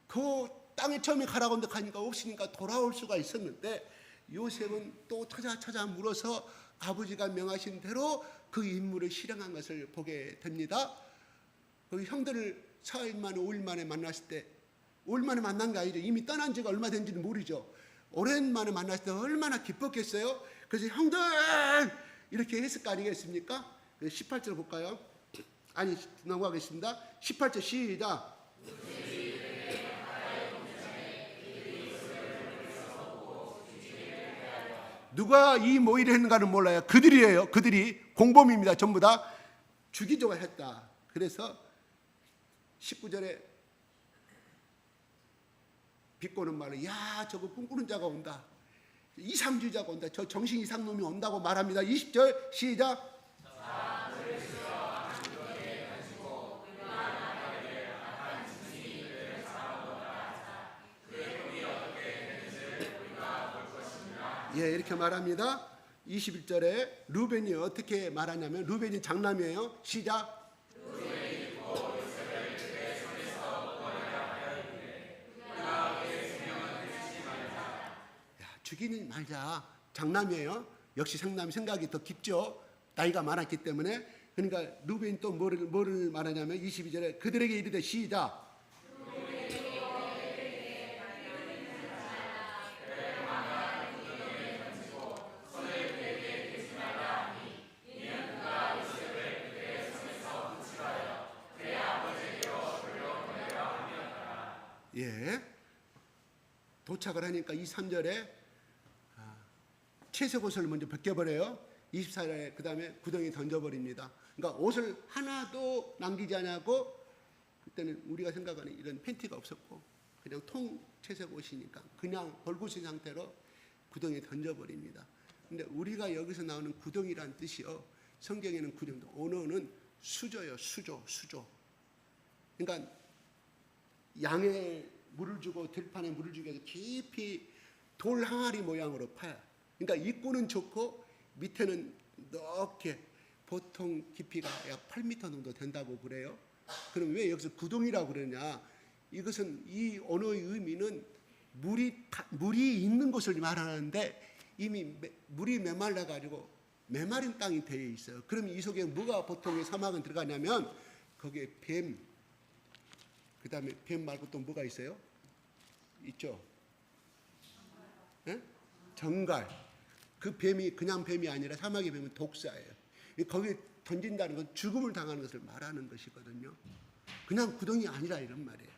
그 땅에 처음에 가라고 하는데 가니까 없으니까 돌아올 수가 있었는데, 요셉은 또 찾아 물어서 아버지가 명하신 대로 그 임무를 실행한 것을 보게 됩니다. 그 형들을 4일 만에 5일 만에 만났을 때, 5일 만에 만난 게 아니죠. 이미 떠난 지가 얼마 된지는 모르죠. 오랜만에 만났을 때 얼마나 기뻤겠어요. 그래서 형들 이렇게 했을 거 아니겠습니까? 18절 볼까요? 아니, 넘어가겠습니다. 18절 시작. 누가 이 모의를 했는가는 몰라요. 그들이에요. 그들이 공범입니다. 전부 다 죽이려고 했다. 그래서 19절에 비꼬는 말을, 야 저거 꿈꾸는 자가 온다, 이상주의자가 온다, 저 정신 이상 놈이 온다고 말합니다. 20절 시작. 예, 이렇게 말합니다. 21절에 루벤이 어떻게 말하냐면, 루벤이 장남이에요. 시작. 죽이는 말자. 장남이에요. 역시 장남이 생각이 더 깊죠. 나이가 많았기 때문에. 그러니까 루벤이 또 뭐를 말하냐면 22절에 그들에게 이르되 시작. 예. 도착을 하니까 23절에 채색 옷을 먼저 벗겨버려요. 24절에 그 다음에 구덩이에 던져버립니다. 그러니까 옷을 하나도 남기지 않냐고. 그때는 우리가 생각하는 이런 팬티가 없었고 그냥 통 채색 옷이니까 그냥 벌겋은 상태로 구덩이에 던져버립니다. 근데 우리가 여기서 나오는 구덩이란 뜻이요, 성경에는 구덩이, 언어는 수조요. 수조. 그러니까 양에 물을 주고 들판에 물을 주기 위해서 깊이 돌 항아리 모양으로 파요. 그러니까 입구는 좋고 밑에는 넓게 보통 깊이가 약 8m 정도 된다고 그래요. 그럼 왜 여기서 구동이라고 그러냐? 이것은 이 언어의 의미는 물이 있는 곳을 말하는데 이미 물이 메말라 가지고 메마른 땅이 되어 있어요. 그럼 이 속에 뭐가 보통의 사막은 들어가냐면 거기에 뱀, 그 다음에 뱀 말고 또 뭐가 있어요? 있죠? 예? 정갈. 그 뱀이 그냥 뱀이 아니라 사막의 뱀은 독사예요. 거기에 던진다는 건 죽음을 당하는 것을 말하는 것이거든요. 그냥 구덩이 아니라 이런 말이에요.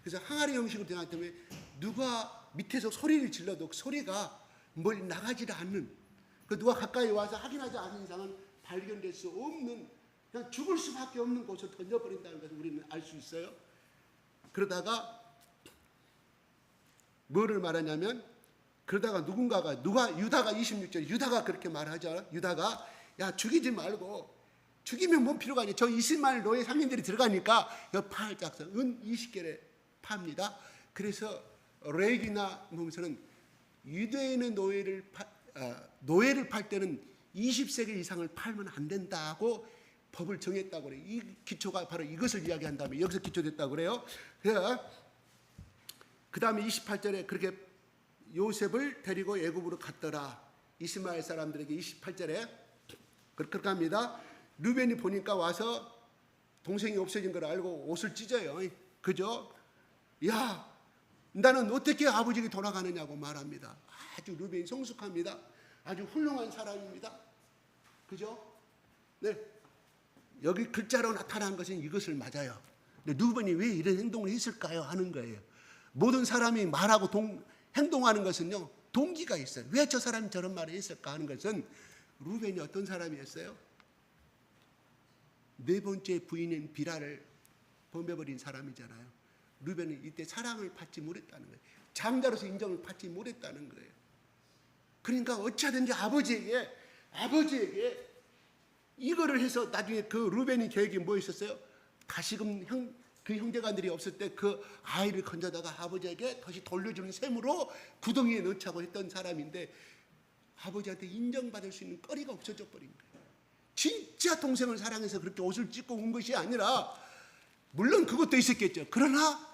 그래서 항아리 형식으로 되기 때문에 누가 밑에서 소리를 질러도 그 소리가 멀리 나가지를 않는, 그 누가 가까이 와서 확인하지 않은 이상은 발견될 수 없는, 그냥 죽을 수밖에 없는 곳을 던져버린다는 것을 우리는 알 수 있어요. 그러다가 뭐를 말하냐면, 그러다가 누가 유다가 26절 유다가 그렇게 말하잖아. 유다가 야 죽이지 말고, 죽이면 뭔 필요가 아니야. 저 이스마엘 노예 상인들이 들어가니까 팔짝서 은 20개를 팝니다. 그래서 레기나 보면서는 유대인의 노예를 팔 때는 20세겔 이상을 팔면 안 된다고 법을 정했다고 그래요. 이 기초가 바로 이것을 이야기한다면 여기서 기초됐다고 그래요. 그래서 그 다음에 28절에 그렇게 요셉을 데리고 애굽으로 갔더라. 이스마엘 사람들에게 28절에 그렇게 합니다. 르벤이 보니까 와서 동생이 없어진 걸 알고 옷을 찢어요. 그죠? 야, 나는 어떻게 아버지에게 돌아가느냐고 말합니다. 아주 르벤이 성숙합니다. 아주 훌륭한 사람입니다. 그죠? 네. 여기 글자로 나타난 것은 이것을 맞아요. 근데 르벤이 왜 이런 행동을 했을까요? 하는 거예요. 모든 사람이 말하고 행동하는 것은요, 동기가 있어요. 왜 저 사람이 저런 말을 했을까 하는 것은 르벤이 어떤 사람이었어요? 네 번째 부인인 비라를 범해버린 사람이잖아요. 르벤은 이때 사랑을 받지 못했다는 거예요. 장자로서 인정을 받지 못했다는 거예요. 그러니까 어찌하든지 아버지에게 이거를 해서 나중에 그 르벤이 계획이 뭐 있었어요? 다시금 그 형제간들이 없을 때 그 아이를 건져다가 아버지에게 다시 돌려주는 셈으로 구덩이에 넣자고 했던 사람인데 아버지한테 인정받을 수 있는 거리가 없어져 버린 거예요. 진짜 동생을 사랑해서 그렇게 옷을 찢고 온 것이 아니라, 물론 그것도 있었겠죠. 그러나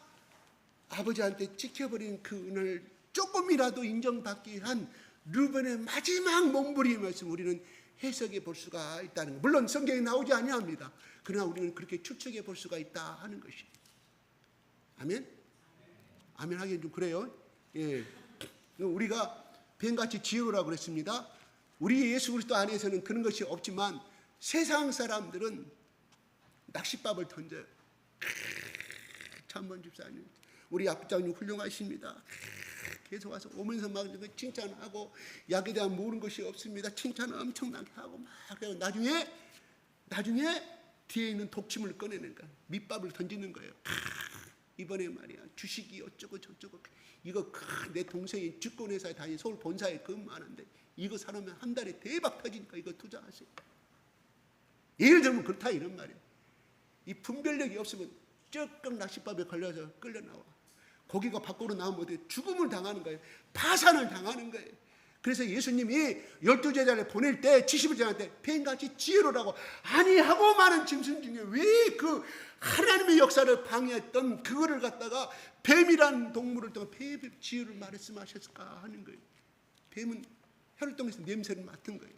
아버지한테 찍혀버린 그 은혜를 조금이라도 인정받기 위한 르벤의 마지막 몸부림에서 우리는 해석해 볼 수가 있다는 것. 물론 성경에 나오지 아니합니다. 그러나 우리는 그렇게 추측해 볼 수가 있다 하는 것이. 아멘? 아멘 하기엔 좀 그래요. 예. 우리가 뱀같이 지혜로라고 그랬습니다. 우리 예수 그리스도 안에서는 그런 것이 없지만 세상 사람들은 낚싯밥을 던져요. 참번 집사님, 우리 앞장님 훌륭하십니다. 계속 와서 오면서 막 칭찬하고 약에 대한 모르는 것이 없습니다. 칭찬을 엄청나게 하고 막 그래요. 나중에 뒤에 있는 독침을 꺼내는 거야. 밑밥을 던지는 거예요. 이번에 말이야 주식이 어쩌고 저쩌고, 이거 내 동생이 주권회사에 다니 서울 본사에 근무하는데 이거 사놓으면 한 달에 대박 터지니까 이거 투자하세요. 예를 들면 그렇다 이런 말이에요. 이 분별력이 없으면 쩍쩍 낚싯밥에 걸려서 끌려 나와. 고기가 밖으로 나오면 어떻게 죽음을 당하는 거예요. 파산을 당하는 거예요. 그래서 예수님이 12제자를 보낼 때 70제자한테 뱀같이 지혜로라고 아니하고 많은 짐승 중에 왜 그 하나님의 역사를 방해했던 그거를 갖다가 뱀이란 동물을 통해 뱀의 지혜를 말씀하셨을까 하는 거예요. 뱀은 혀를 통해서 냄새를 맡은 거예요.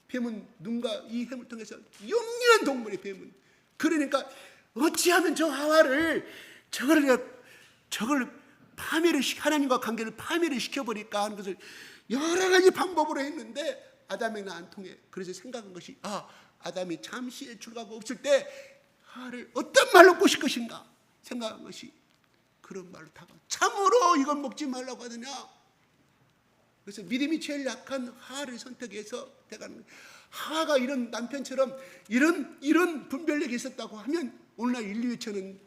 뱀은 눈과 이 햄을 통해서 영리한 동물의 뱀은. 그러니까 어찌하면 저 하와를 저걸 하나님과 관계를 파멸을 시켜버릴까 하는 것을 여러 가지 방법으로 했는데 아담에게는 안 통해. 그래서 생각한 것이 아담이 잠시의 출가가 없을 때 하와를 어떤 말로 꼬실 것인가 생각한 것이 그런 말로 다가 참으로 이건 먹지 말라고 하느냐. 그래서 믿음이 제일 약한 하와를 선택해서 돼가는 거예요. 하와가 이런 남편처럼 이런 분별력이 있었다고 하면 오늘날 인류체는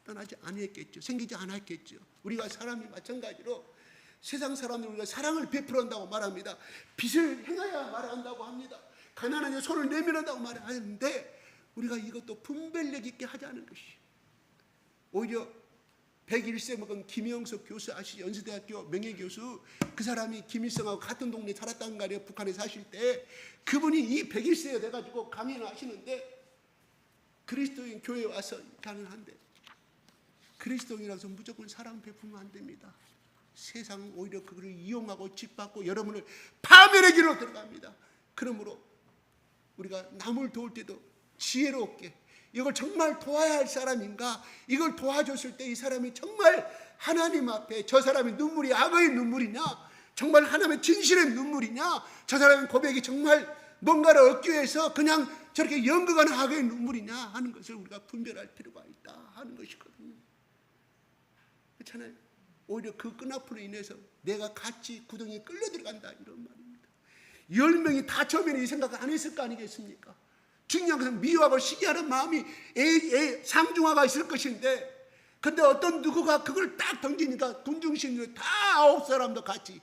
떠나지 않았겠죠. 생기지 않았겠죠. 우리가 사람이 마찬가지로 세상 사람들 우리가 사랑을 베풀어한다고 말합니다. 빚을 행해야 말한다고 합니다. 가난한 자 손을 내밀한다고 말하는데 우리가 이것도 분별력 있게 하자는 것이. 오히려 101세 먹은 김영석 교수 아시죠? 연세대학교 명예교수. 그 사람이 김일성하고 같은 동네에 살았다는 거 아니에요? 북한에 사실 때. 그분이 이 101세가 돼가지고 강연을 하시는데 그리스도인 교회에 와서 가능한데, 그리스도인이라서 무조건 사랑 베풀면 안 됩니다. 세상은 오히려 그걸 이용하고 짓밟고 여러분을 파멸의 길로 들어갑니다. 그러므로 우리가 남을 도울 때도 지혜롭게, 이걸 정말 도와야 할 사람인가, 이걸 도와줬을 때 이 사람이 정말 하나님 앞에 저 사람의 눈물이 악의 눈물이냐, 정말 하나님의 진실의 눈물이냐, 저 사람의 고백이 정말 뭔가를 얻기 위해서 그냥 저렇게 연극하는 악의 눈물이냐 하는 것을 우리가 분별할 필요가 있다 하는 것이거든요. 그렇잖아요. 오히려 그 끈앞으로 인해서 내가 같이 구덩이에 끌려 들어간다 이런 말입니다. 10명이 다 처음에는 이 생각을 안 했을 거 아니겠습니까? 중요한 것은 미워하고 시기하는 마음이 상중하가 있을 것인데, 근데 어떤 누구가 그걸 딱 던지니까 군중심리로 다 9사람도 같이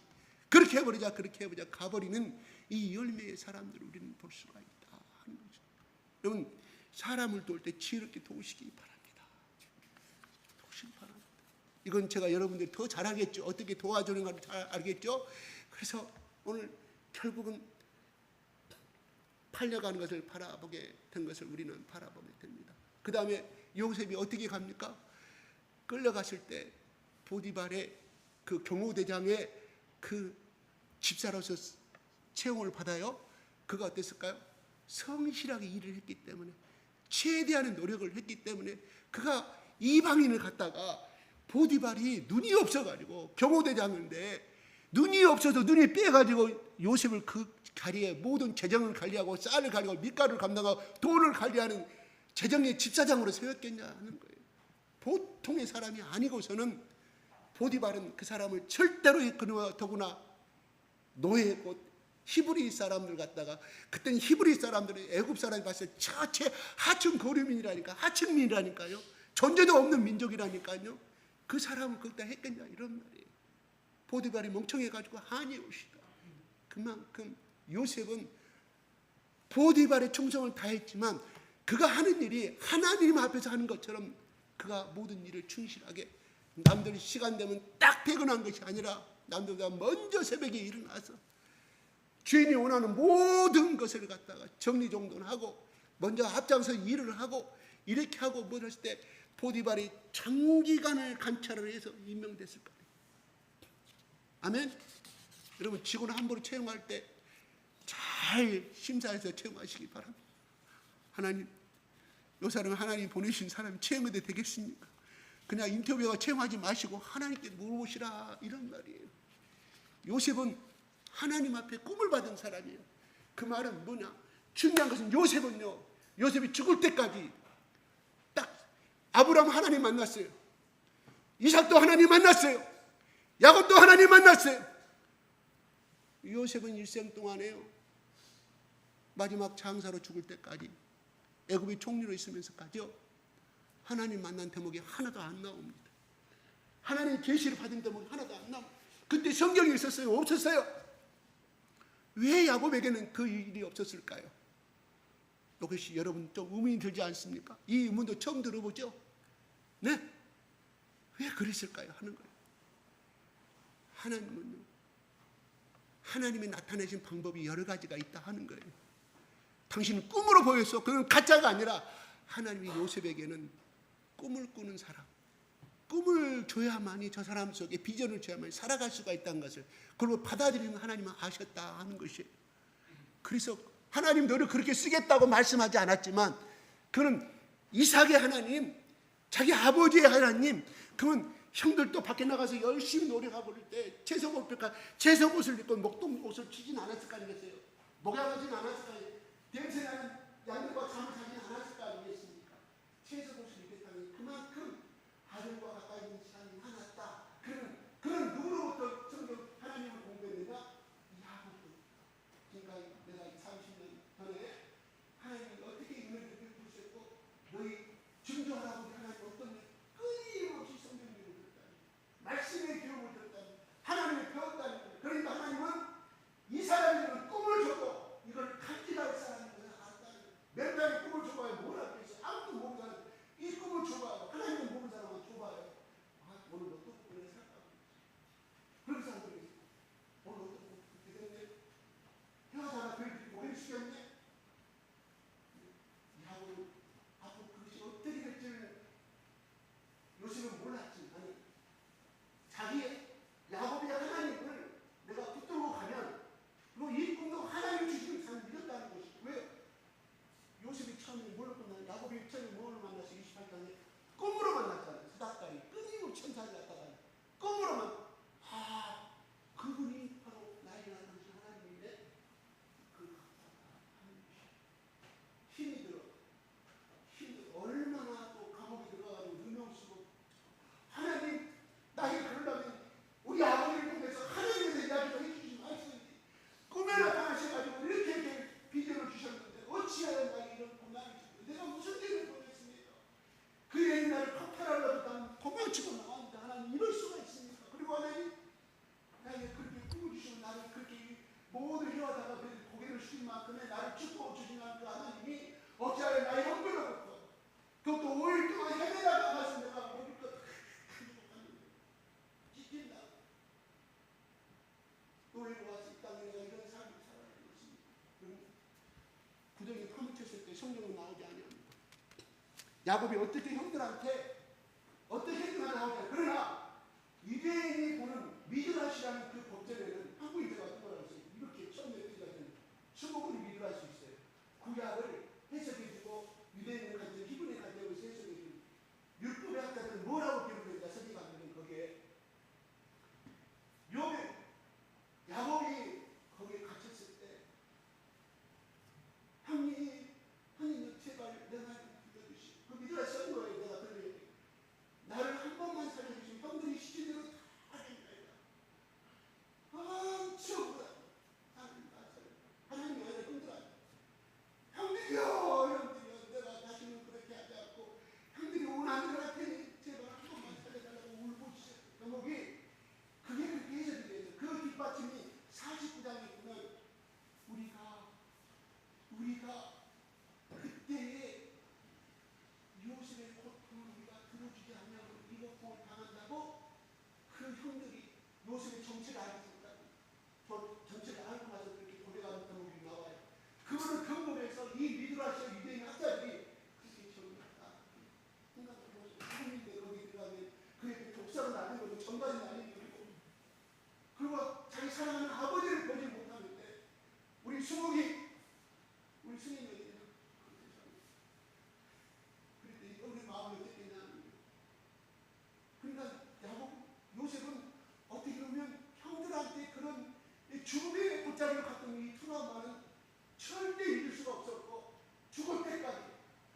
그렇게 해버리자 그렇게 해보자 가버리는 이 열매의 사람들을 우리는 볼 수가 있다 하는 거죠. 여러분, 사람을 도울 때 지혜롭게 도우시기 바랍니다. 도우시기 바랍니다. 이건 제가 여러분들이 더 잘하겠죠. 어떻게 도와주는 걸 잘 알겠죠. 그래서 오늘 결국은 팔려가는 것을 바라보게 된 것을 우리는 바라보게 됩니다. 그 다음에 요셉이 어떻게 갑니까? 끌려갔을 때 보디발의 그 경호대장의 그 집사로서 채용을 받아요. 그가 어땠을까요? 성실하게 일을 했기 때문에, 최대한의 노력을 했기 때문에 그가 이방인을 갖다가, 보디발이 눈이 없어가지고 경호대장인데 눈이 없어서 눈이 빼가지고 요셉을 그 자리에 모든 재정을 관리하고 쌀을 관리하고 밀가루를 감당하고 돈을 관리하는 재정의 집사장으로 세웠겠냐 하는 거예요. 보통의 사람이 아니고서는 보디발은 그 사람을 절대로 더구나 노예고 히브리 사람들 갖다가, 그때는 히브리 사람들은 애굽 사람이 봤을 때 자체 하층 거류민이라니까, 하층민이라니까요. 존재도 없는 민족이라니까요. 그 사람을 거기다 했겠냐 이런 말이에요. 보디발이 멍청해가지고 한이 오시다. 그만큼 요셉은 보디발의 충성을 다했지만 그가 하는 일이 하나님 앞에서 하는 것처럼 그가 모든 일을 충실하게, 남들이 시간 되면 딱 퇴근한 것이 아니라 남들보다 먼저 새벽에 일어나서 주인이 원하는 모든 것을 갖다가 정리정돈하고 먼저 앞장서 일을 하고 이렇게 하고 뭐 했을 때 보디발이 장기간을 감찰을 해서 임명됐을 거예요. 아멘. 여러분, 직원 함부로 채용할 때 잘 심사해서 채용하시기 바랍니다. 하나님, 이 사람은 하나님 보내신 사람이 채용해도 되겠습니까? 그냥 인터뷰가 채용하지 마시고 하나님께 물어보시라 이런 말이에요. 요셉은 하나님 앞에 꿈을 받은 사람이에요. 그 말은 뭐냐? 중요한 것은 요셉은요, 요셉이 죽을 때까지 딱 아브라함 하나님 만났어요. 이삭도 하나님 만났어요. 야곱도 하나님 만났어요. 요셉은 일생 동안에요, 마지막 장사로 죽을 때까지 애굽의 총리로 있으면서까지요, 하나님 만난 대목이 하나도 안 나옵니다. 하나님 계시를 받은 대목이 하나도 안 나옵니다. 그때 성경이 있었어요? 없었어요? 왜 야곱에게는 그 일이 없었을까요? 이것이 여러분 좀 의문이 들지 않습니까? 이 의문도 처음 들어보죠? 네? 왜 그랬을까요? 하는 거예요. 하나님은요, 하나님이 나타내신 방법이 여러 가지가 있다 하는 거예요. 당신은 꿈으로 보였어. 그건 가짜가 아니라 하나님이 요셉에게는 꿈을 꾸는 사람, 꿈을 줘야만이 저 사람 속에 비전을 줘야만이 살아갈 수가 있다는 것을, 그리고 받아들이는 하나님은 아셨다 하는 것이에요. 그래서 하나님 너를 그렇게 쓰겠다고 말씀하지 않았지만 그는 이삭의 하나님, 자기 아버지의 하나님, 그는 형들도 밖에 나가서 열심히 노력하고 그럴 때 채석옷을 입고 목동옷을 치진 않았을 거 아니겠어요? 목양하진 않았을 거 아니겠어요? 냄새나는 양들과 잠을 자진 않았을 거 아니겠습니까? 채석옷을 입었다니 그만큼 하늘과 가까이 있는 시간이 많았다. 그는 누구로부터 성경 하나님을 공부했느냐? 야곱으로부터. 지금까지 내가 30년 전에 하나님이 어떻게 인물을 베푸셨고 너희 증조하라고 하나님 어떤 일 끊임없이 성경을 들었다니, 말씀의 교훈을 들었다니, 하나님을 배웠다니. 그러니까 하나님은 이 사람에게는 꿈을 줘도 이걸 간직할 사람인 것을 알았다니. 맨날 꿈을 줘봐요. 뭘 알겠어요? 아무도 모르는 사람 이 꿈을 줘봐요. 하나님은 모르는 사람은 줘봐요. 아, 기도하다가 그 고개를 숙인 만큼에 나를 축복해 주시는 그 하나님이 어찌하여 나의 형편으로부터 그것도 5일 동안 헤매다가 가서 내가 머리껏 찢긴다. 노예로 와서 이 땅에 내가 이런 삶을 살아야 하는 것입니다. 구덩이에 파묻혔을 때 성경은 나오지 아니합니다. 야곱이 어떻게 형들한테 어떻게 행동을 하냐. 그러나 유대인이 보는 미드라시라는 그 법전에는 한국인들과 뭐라고 했어요. 이렇게 처음에 얘기하던 수목을 미드할 수 있어요. 구약을 해석해주고 유대인을 가진 기분에 가지고 해석해주고 율법의 학자들은 뭐라고 기록했냐. 선생님들은 거기에 야곱이 거기에 갇혔을 때 하나님 제발 내 말 들려주시오. 그 미드라시 쓴 거예요. 내가 들려요. 나를 한 번만 살려주시면 형들이 시키대로 다 하겠나이다. 엄청 하나님 아니라 형들이여 내가 다시는 그렇게 하지 않고 형들이 원하는 걸 할 테니 제발 한 번만 살려달라고 울고 제목이 그게 그렇게 해석이 돼서 그 뒷받침이 49장에 보면 우리가 그때에 요셉의 고통을 우리가 들어주지 않냐고 위협을 당한다고 그 형들이 요셉의 정체를 알고 있었다고 정체를 알고 나서 그렇게 고백하는 대목이 나와요. 그거를 근본에서 이 미드라시아 유대인 학자들이 그렇게 정리했다. 생각해보세요. 한민대 거기 들어가면 그의 독사를 나는 거고 정반이 나는 거고 그리고 자기 사랑하는 아버지를 보지 못하는데 우리 수목이 우리 스님이 그런데 우리 마음이 어떻게 되냐. 그러니까 요셉은 어떻게 보면 형들한테 그런 죽음의 돗자리를 갖던 이 트라우마는 절대 잊을 수가 없었고 죽을 때까지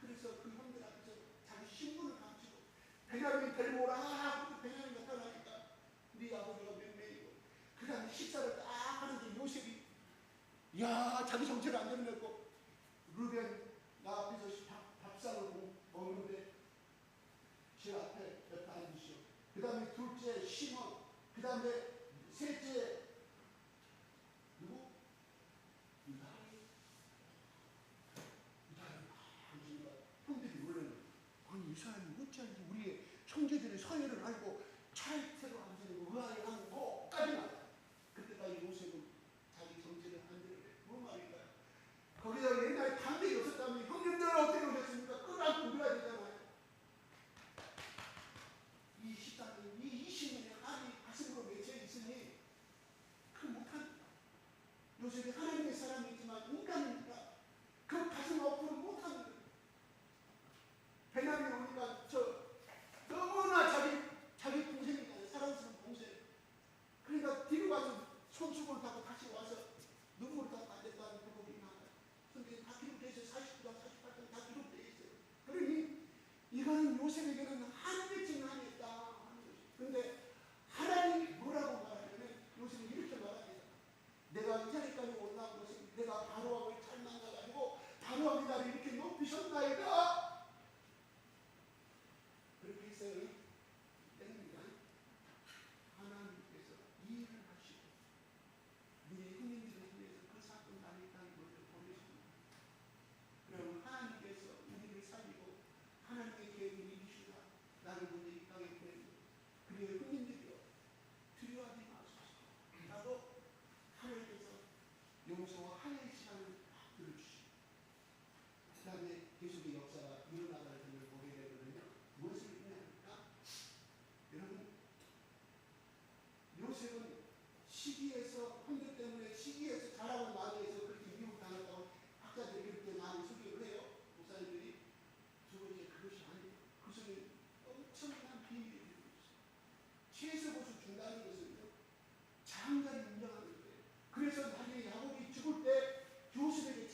그래서 그 형들 앞에서 자기 신분을 감추고 베냐민 데리고 오라 하고 베냐민 나타나니까 네 아버지가 몇 명이고 그 다음에 식사를 딱 하는데 요셉이 자기 정체를 안 드러냈고 루벤 나 앞에서 밥상을 먹는데 제 옆에 앉으시오. 그 다음에 둘째 시몬, 그 다음에 셋째 누구? 유다이 앉은 거야. 형들이 놀라는 아니 이 사람이 어찌하는지 우리의 형제들의 서열을 알고 차이태로 앉는 거 의아해 하는 거까지 나와. 그때까지 요셉은 자기 정체를 안 드러내. 뭔 말일까요? 거기다 옛날에 담대히 없었다면 형님들 어떻게 오셨습니까? 끌어안고 울어야 되잖아요. 이 14년, 이 20년에 하나님이 가슴으로 맺혀 있으니 그 못한 요셉이 하나님의 사람이지만 인간이니까 그 가슴 앞으로 못하는 거예요. 베냐민 오니까 너무나 자기 동생이잖아요. 사랑스러운 동생. 그러니까 뒤로 가서 손수건을 타고 다시 와서 눈물을 다 닦았다는 부분이 나와요. 근데 다 기록되어 있어요. 49장, 48장 다 기록되어 있어요. 그러니 이거는 요셉에게는 한계 중에 하나였다. 그런데 하나님이 뭐라고 말하냐면 요셉은 이렇게 말합니다. 내가 이 자리까지 올라온 것은 내가 바로왕을 잘 만나가지고 바로왕이 나를 이렇게 높이셨나이다. 그렇게 했어요. 때입니다. 하나님께서 일을 하시고 우리 형님들을 통해서 그 사건 나를 땅에 먼저 보내십니다. 그러면 하나님께서 우리를 살리고 하나님의 계획을 이루시다 나를 먼저 이 땅에 보내고 그리고 형님들이여 두려워하지 마소서 라고 하나님께서 용서와 하나의 시간을 들어주시고 그 다음에 계속의 역사가 일어나가는 것을 보게 되거든요. 무엇을 의미합니까? 여러분 요셉은 시기에서 형들 때문에 시기에서 자라고 나중에서 그렇게 미혹당했다고 학자들이 그렇게 많이 소개를 해요. 목사님들이 두 번째 그것이 아니에요. 그 속에 엄청난 비밀이 들고 있어요. 최소고수 중단인 것은요. 장자를 인정하는 거예요. 그래서 나중에 야곱이 죽을 때 요셉에게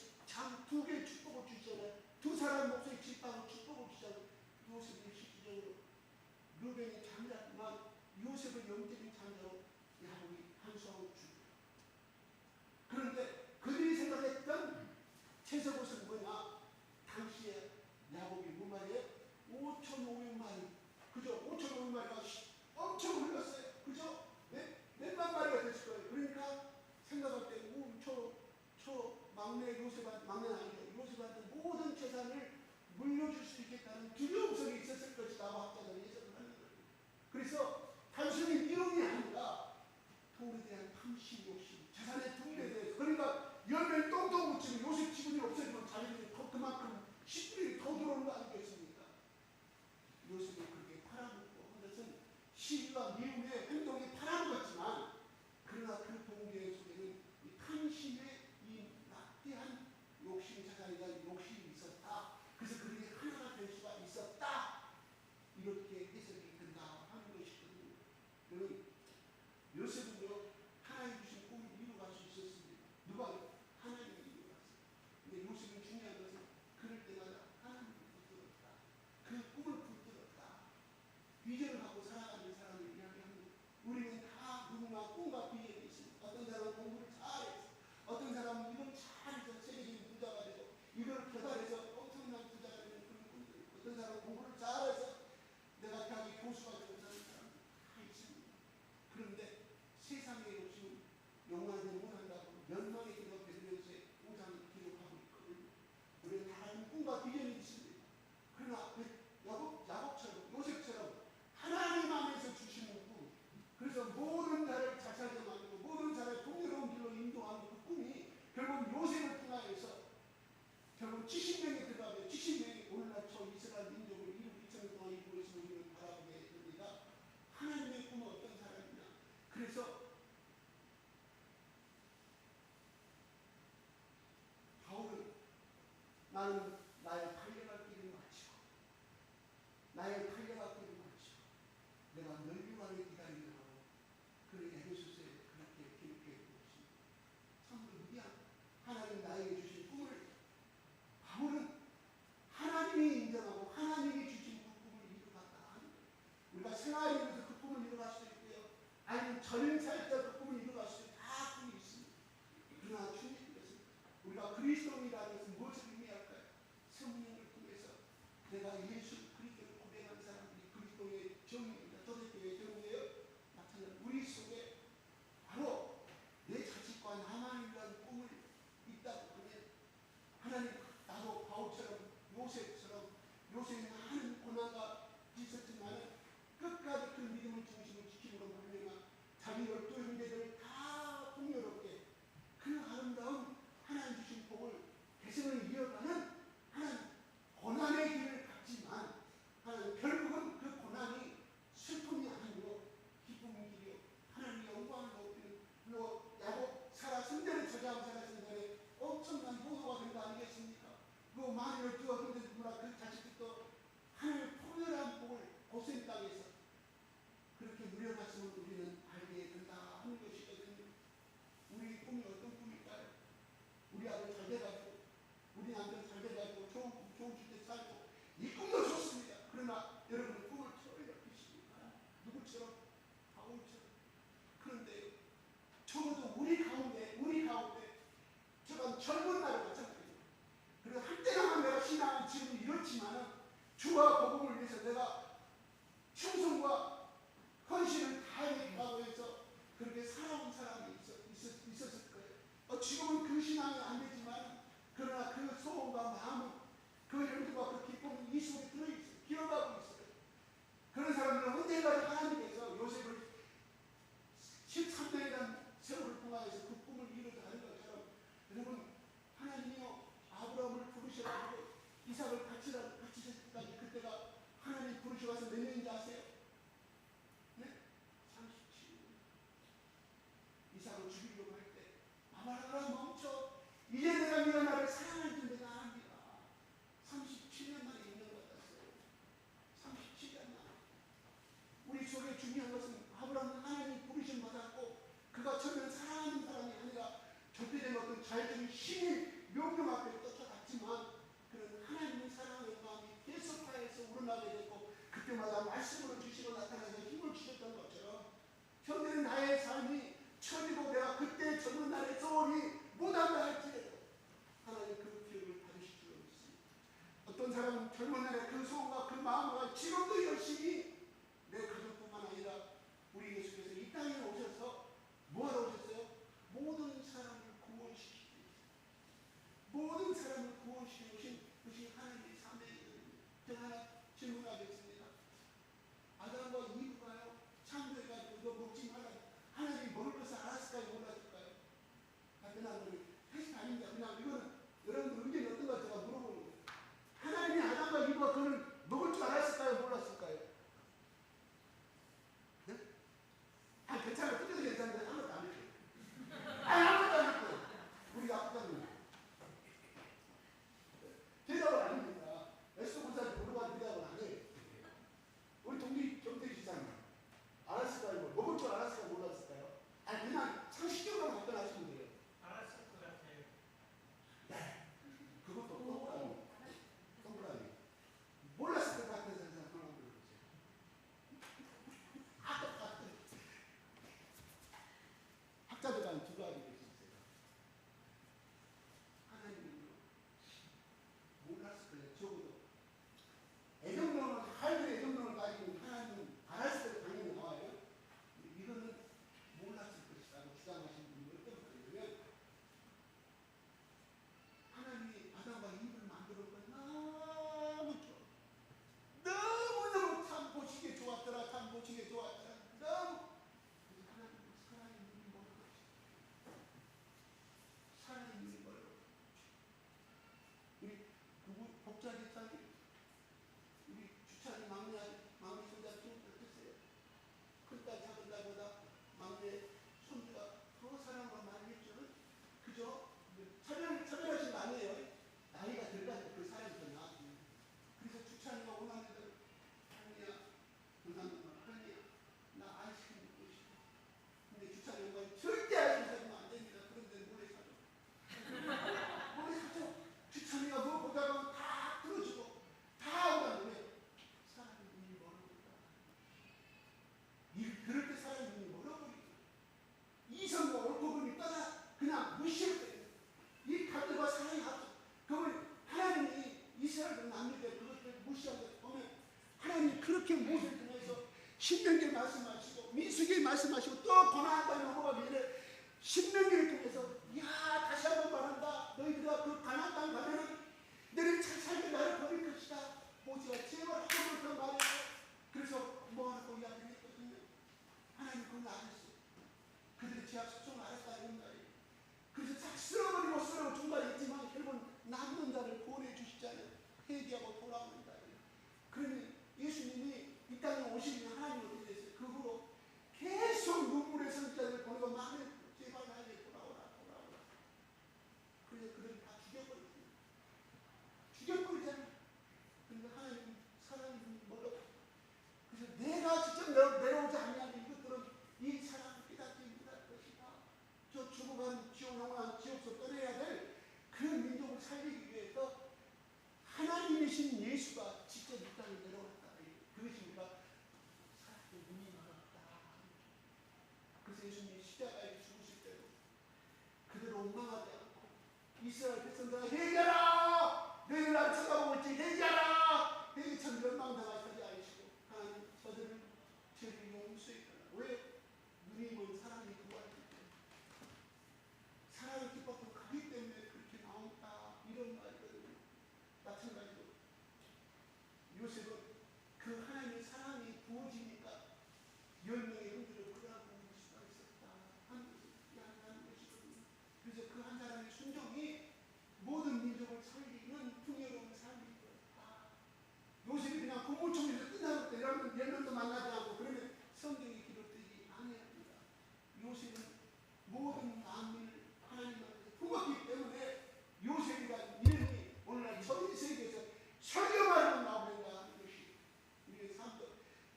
요셉한테 막내 아니죠. 요셉한테 모든 재산을 물려줄 수 있겠다는 두려움성이 있었을 것이라고 학자들은 예상을 하는 거예요. 그래서 단순히 미움이 아니라 돈에 대한 탐심, 욕심, 재산의 분배에 대해서, 그러니까 열매를 똥똥 묻히면 요셉 지분이 없어지면 자기들이 그만큼 10분이 더 들어오는 거 아니겠습니까? 요셉이 그렇게 팔아먹고 한 것은 시기와 미움의 행동이 팔아먹었지만, 그러나 그 동기의 속에는 이 탐심의 이 막대한 욕심, 재산에 대한 욕심이 있었다. 그래서 그들이 하나가 될 수가 있었다. 이렇게 해석이 된다 하는 것이거든요. 여러분, 요셉은요, 하나님 주신 꿈을 이루어갈 수 있었습니다. 누가? 하나님이 이루어갔어요. 근데 요셉은 중요한 것은 그럴 때마다 하나님을 붙들었다. 그 꿈을 붙들었다. 비전을 갖고 살아가는 사람을 이야기합니다. 우리는 다 누구나 꿈과 비전이 있습니다. 어떤 사람은 공부를 잘해서, 어떤 사람은 이걸 잘해서 세계적인 부자가 되고, 이걸 개발해서 엄청난 부자가 되는 그런 꿈들, 어떤 사람은 공부를 잘해서 내가 대학의 교수가 되고 사는 사람들 다 있습니다. 그런데 세상의 욕심은 영광을 원한다고 멸망의 길로 배들면서의 우상을 기록하고 있거든요. 우리는 다 같은 꿈과 비전이 있습니다. 그러나 야곱처럼, 요셉처럼 하나님 안에서 주시는 꿈, 그래서 모든 자를 자차하게 만들고 모든 자를 풍요로운 길로 인도하는 그 꿈이 결국 요셉을 통하여서 결국 70명이 들어가면 70명이 오늘날 저 이스라엘 민족을 이루고 2000년 동안 이루고 있음을 우리는 바라보게 됩니다. 하나님의 꿈은 어떤 사람이냐. 그래서 바울은 나는 나의 달려갈 길을 마치고 나의 달려갈 길을 마치고 내가 널리 와를 기다리는 하고 그를 에베소서에 그렇게 기록해 보십니다. 참 위대한 하나님 나에게 주신 꿈을 바울은 하나님이 인정하고 하나님이 주신 그 꿈을 이루어갔다 하는 거예요. 우리가 생활하면서 그 꿈을 이루어갈 수도 있고요. 아니면 전sal때 그 꿈을 이루어갈 수도 있고 다 꿈이 있습니다. 그러나 중요한 것은 우리가 그리스도인이라는 것은 무엇을 의미할까요? 성령을 통해서 내가 예수 그리스도를 고백하는 사람들이 그리스도의 정의입니다. 초대교회의 정의예요. 마찬가지로 우리 속에 바로 내 자식과 나만을 위한 꿈을 있다고 하면 하나님, 나도 바울처럼 요셉처럼 요셉이 많은 고난과 있었지만 끝까지 그 믿음을 중심으로 지키므로 말미암아 자기 12 형제들을 다 풍요롭게 그 아름다운 하나님 주신 복을 개성을 이어가는 하나님 고난의 길을 갔지만 하나님 결국은 그 고난이 슬픔이 아니고 기쁨의 길이요 하나님의 영광을 높이는 야곱 사라 성전에 저자하고 사라 성전에 엄청난 효도가 된 거 아니겠습니까? 그 많은 12 형제들보다 그 자식들도 하나님의 풍요로운 복을 고센 땅에서 그렇게 누려갔으면 우리는 알게 된다 하는 것이거든요. 우리 꿈이 어떤 꿈일까요? 우리 아들 잘 돼가지고 우리 남편 잘 돼가지고 좋은 주택 살고 이 꿈도 좋습니다. 그러나 여러분의 꿈을 틀어놓으십니까? 누구처럼? 바울처럼. 그런데 적어도 우리 가운데 저건 젊은 날에 마찬가지예요. 그래서 한때는 내가 신앙을 지금 이렇지만은 주와 복음을 위해서 내가 충성과 헌신을 다하겠다고 해서 그렇게 살아온 사람이 있었을 거예요. 지금은 그 신앙이 안 되지만 그러나 그 소원과 마음은 그 열정과 그 기쁨은 이 속에 들어있어요. 기억하고 있어요. 그런 사람들은 언제까지 하나님께서 요셉을 13년이라는 세월을 통하여서 그 꿈을 이루어가는 것처럼 여러분 하나님이요 아브라함을 부르셔가지고 이삭을 같이 셨다니 그때가 하나님 부르셔가서 몇 년인지 아세요? 네? 37년. 이삭을 죽이려고 할 때 아브라함아 멈춰. 이제 내가 네가 나를 사랑할 줄 내가 압니다. 37년 만에 있는 것 같았어요. 37년 만에. 우리 속에 중요한 것은 아브라함은 하나님 부르심 받았고 그가 처음에는 사랑하는 사람이 아니라 적대된 어떤 자유적인 신의 명령 앞에 쫓아갔지만 그런 하나님의 사랑의 마음이 계속하여서 우러나게 됐고 그때마다 말씀으로 주시고 나타나서 힘을 주셨던 것처럼 현재는 나의 삶이 처지고 내가 그때 젊은 날의 소원이 못한다 할지라도 하나님 그 기억을 받으실 줄 믿습니다. 어떤 사람은 젊은 날의 그 소원과 그 마음과 지금도 열심히 내 가족뿐만 아니라 우리 예수께서 이 땅에 오셔서 뭐하러 오셨어요? 모든 사람을 구원시키기 위해서 신명기에 말씀하시고 민수기에 말씀하시고 또 고난한다는 넘어가기 전에 신명기를 통해서 야 다시 한번 말한다. 너희들아 그 가나안 땅 가면은 너희들 잘 살게 나를 버릴 것이다. 모세가 제발 한 번 더 말해서 그래서 뭐하고 이야기를 했거든요. 하나님 그걸 알았어요. 그들의 죄악 속성을 알았다 이런 말이에요. 그래서 싹 쓸어버리고 쓸어버리고 중간에 있지만 결국은 남는 자를 보내주시잖아요. 회개하고 돌아오는 자를. 그러니 예수님이 이 땅에 오시면 하나님이 어떻게 됐어요? 그 후로 계속 눈물의 선자를 보내고 마음에 제발 나에게 돌아오라 돌아오라. 그래서 그들을 다 죽여버렸어요. 죽여버리잖아요. 그러니까 하나님 사랑이 멀어. 그래서 내가 직접 내려오지 않냐면 이것들은 이 사랑을 깨닫지 못할 것이다. 저 죽어간 지옥 영원한 지옥에서 떠내야 될 그 민족을 살리기 위해서 하나님이신 예수가 직접 이 땅에 내려왔다. 그것이 우리가 사랑의 눈이 멀었다. 그래서 예수님이 십자가에 죽으실 때도 그대로 원망하지 않고 이스라엘 백성들아 회개하라. 너희들 나를 쳐다보고 있지. 회개하라. 회개 참 멸망당하시지 않으시고 하나님 저들을 용서해 달라. 왜? 눈이 먼 사랑이 구하기 때문에 사랑을 기뻐하고 가기 때문에 그렇게 나온다. 이런 말이거든요. 마찬가지로 요셉은 그 하나님의 사랑이 부어지니까 10명의 형제를 그러고 올 수가 있었다 하는 것이거든요. 그래서 그 한 사람의 순종이 모든 민족을 살리는 풍요로운 삶이 되었다. 요셉이 그냥 국무총리에서 끝나고 이러면 10명도 만나지 않고 그러면 성경이 기록되지 아니합니다. 요셉은 모든 만민을 하나님 앞에서 품었기 때문에 요셉이라는 이름이 오늘날 전 세계에서 설교만 나오는가 하는 것이 우리의 삶도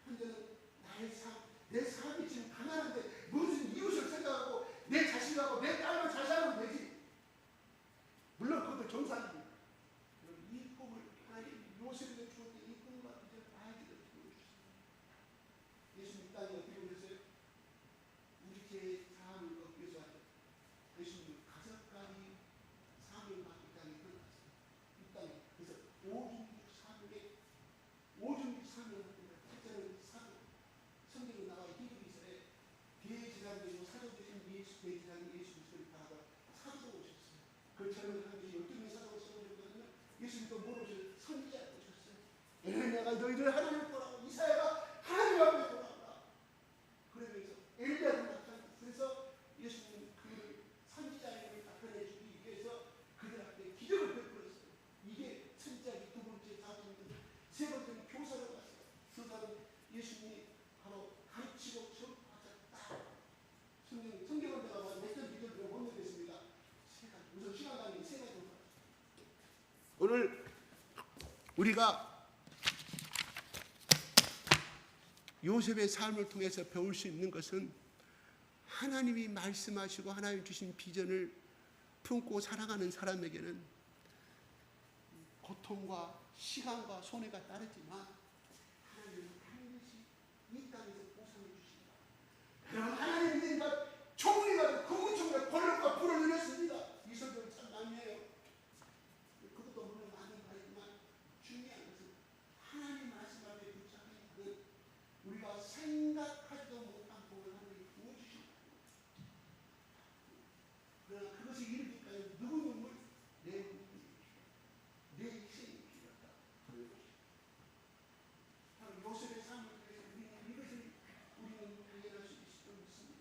현재는 나의 삶, 내 삶이 지금 가난한데 무슨 이웃을 생각하고 내 자식하고 내 딸만 잘 살면 되지. 물론 그것도 정상입니다. 이 꿈을 하나님 요셉에게 주었던 이 꿈과 이제 나에게도 주어주셨습니다. 예수님 이 땅에 어떻게 오셨어요? 우리 죄의 사함을 얻기 위해서 예수님 가족까지 사함을 받고 이 땅에 태어났어요. 이 땅에 그래서 오중육 사함에 오중육 사함을 받습니다. 첫째는 사도 성경에 나와 히브리서에 대제사장이고 사도 되신 대제사장 예수 그리스도를 바라봐 사도가 오셨어요. 그 젊은 한국이 12명의 사도가 세워졌거든요. 예수님도 뭘 오셨어요? 선지자가 오셨어요. 엘리야가 너희들 하나님 보라고 이사야가 하나님 앞에 돌아오라. 그러면서 엘리야를 나타났어요. 그래서 예수님은 그 선지자임을 답변해 주기 위해서 그들 앞에 기적을 베풀었어요. 이게 선지자의 두 번째 사도입니다. 세 번째는 교사로 갔어요. 교사는 예수님이 바로 가르치고 전하셨다. 성경을 내가 몇전 기적을 못 내겠습니다. 우선 시간 관계 세 가지. 오늘 우리가 요셉의 삶을 통해서 배울 수 있는 것은 하나님이 말씀하시고 하나님 주신 비전을 품고 살아가는 사람에게는 고통과 시간과 손해가 따르지만 하나님은 반드시 이 땅에서 보상해 주신다. 그럼 하나님이니까 총리가 국무총리가 권력과 불을 누렸습니다. 이 설교를 참 많이 해요. 그것도 물론 많은 말이지만 중요한 것은 하나님 말씀 앞에 붙잡힌 우리가 생각하지도 못한 복을 하나님이 부어주신다. 그러나 그것이 이루기까지 누구 눈물? 내 눈물이 필요하다. 내 희생이 필요하다. 바로 요셉의 삶을 통해서 우리는 이것을 우리는 발견할 수 있을 줄 믿습니다.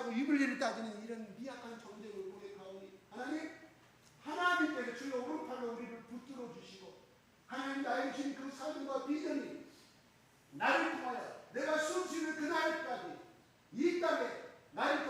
하고 이불리를 따지는 이런 미약한 존재를 고백하오니 하나님께서 주의 오른팔로 우리를 붙들어 주시고 하나님 나에게 주신 그 삶과 비전이 나를 통하여 내가 숨쉬는 그날까지 이 땅에 나를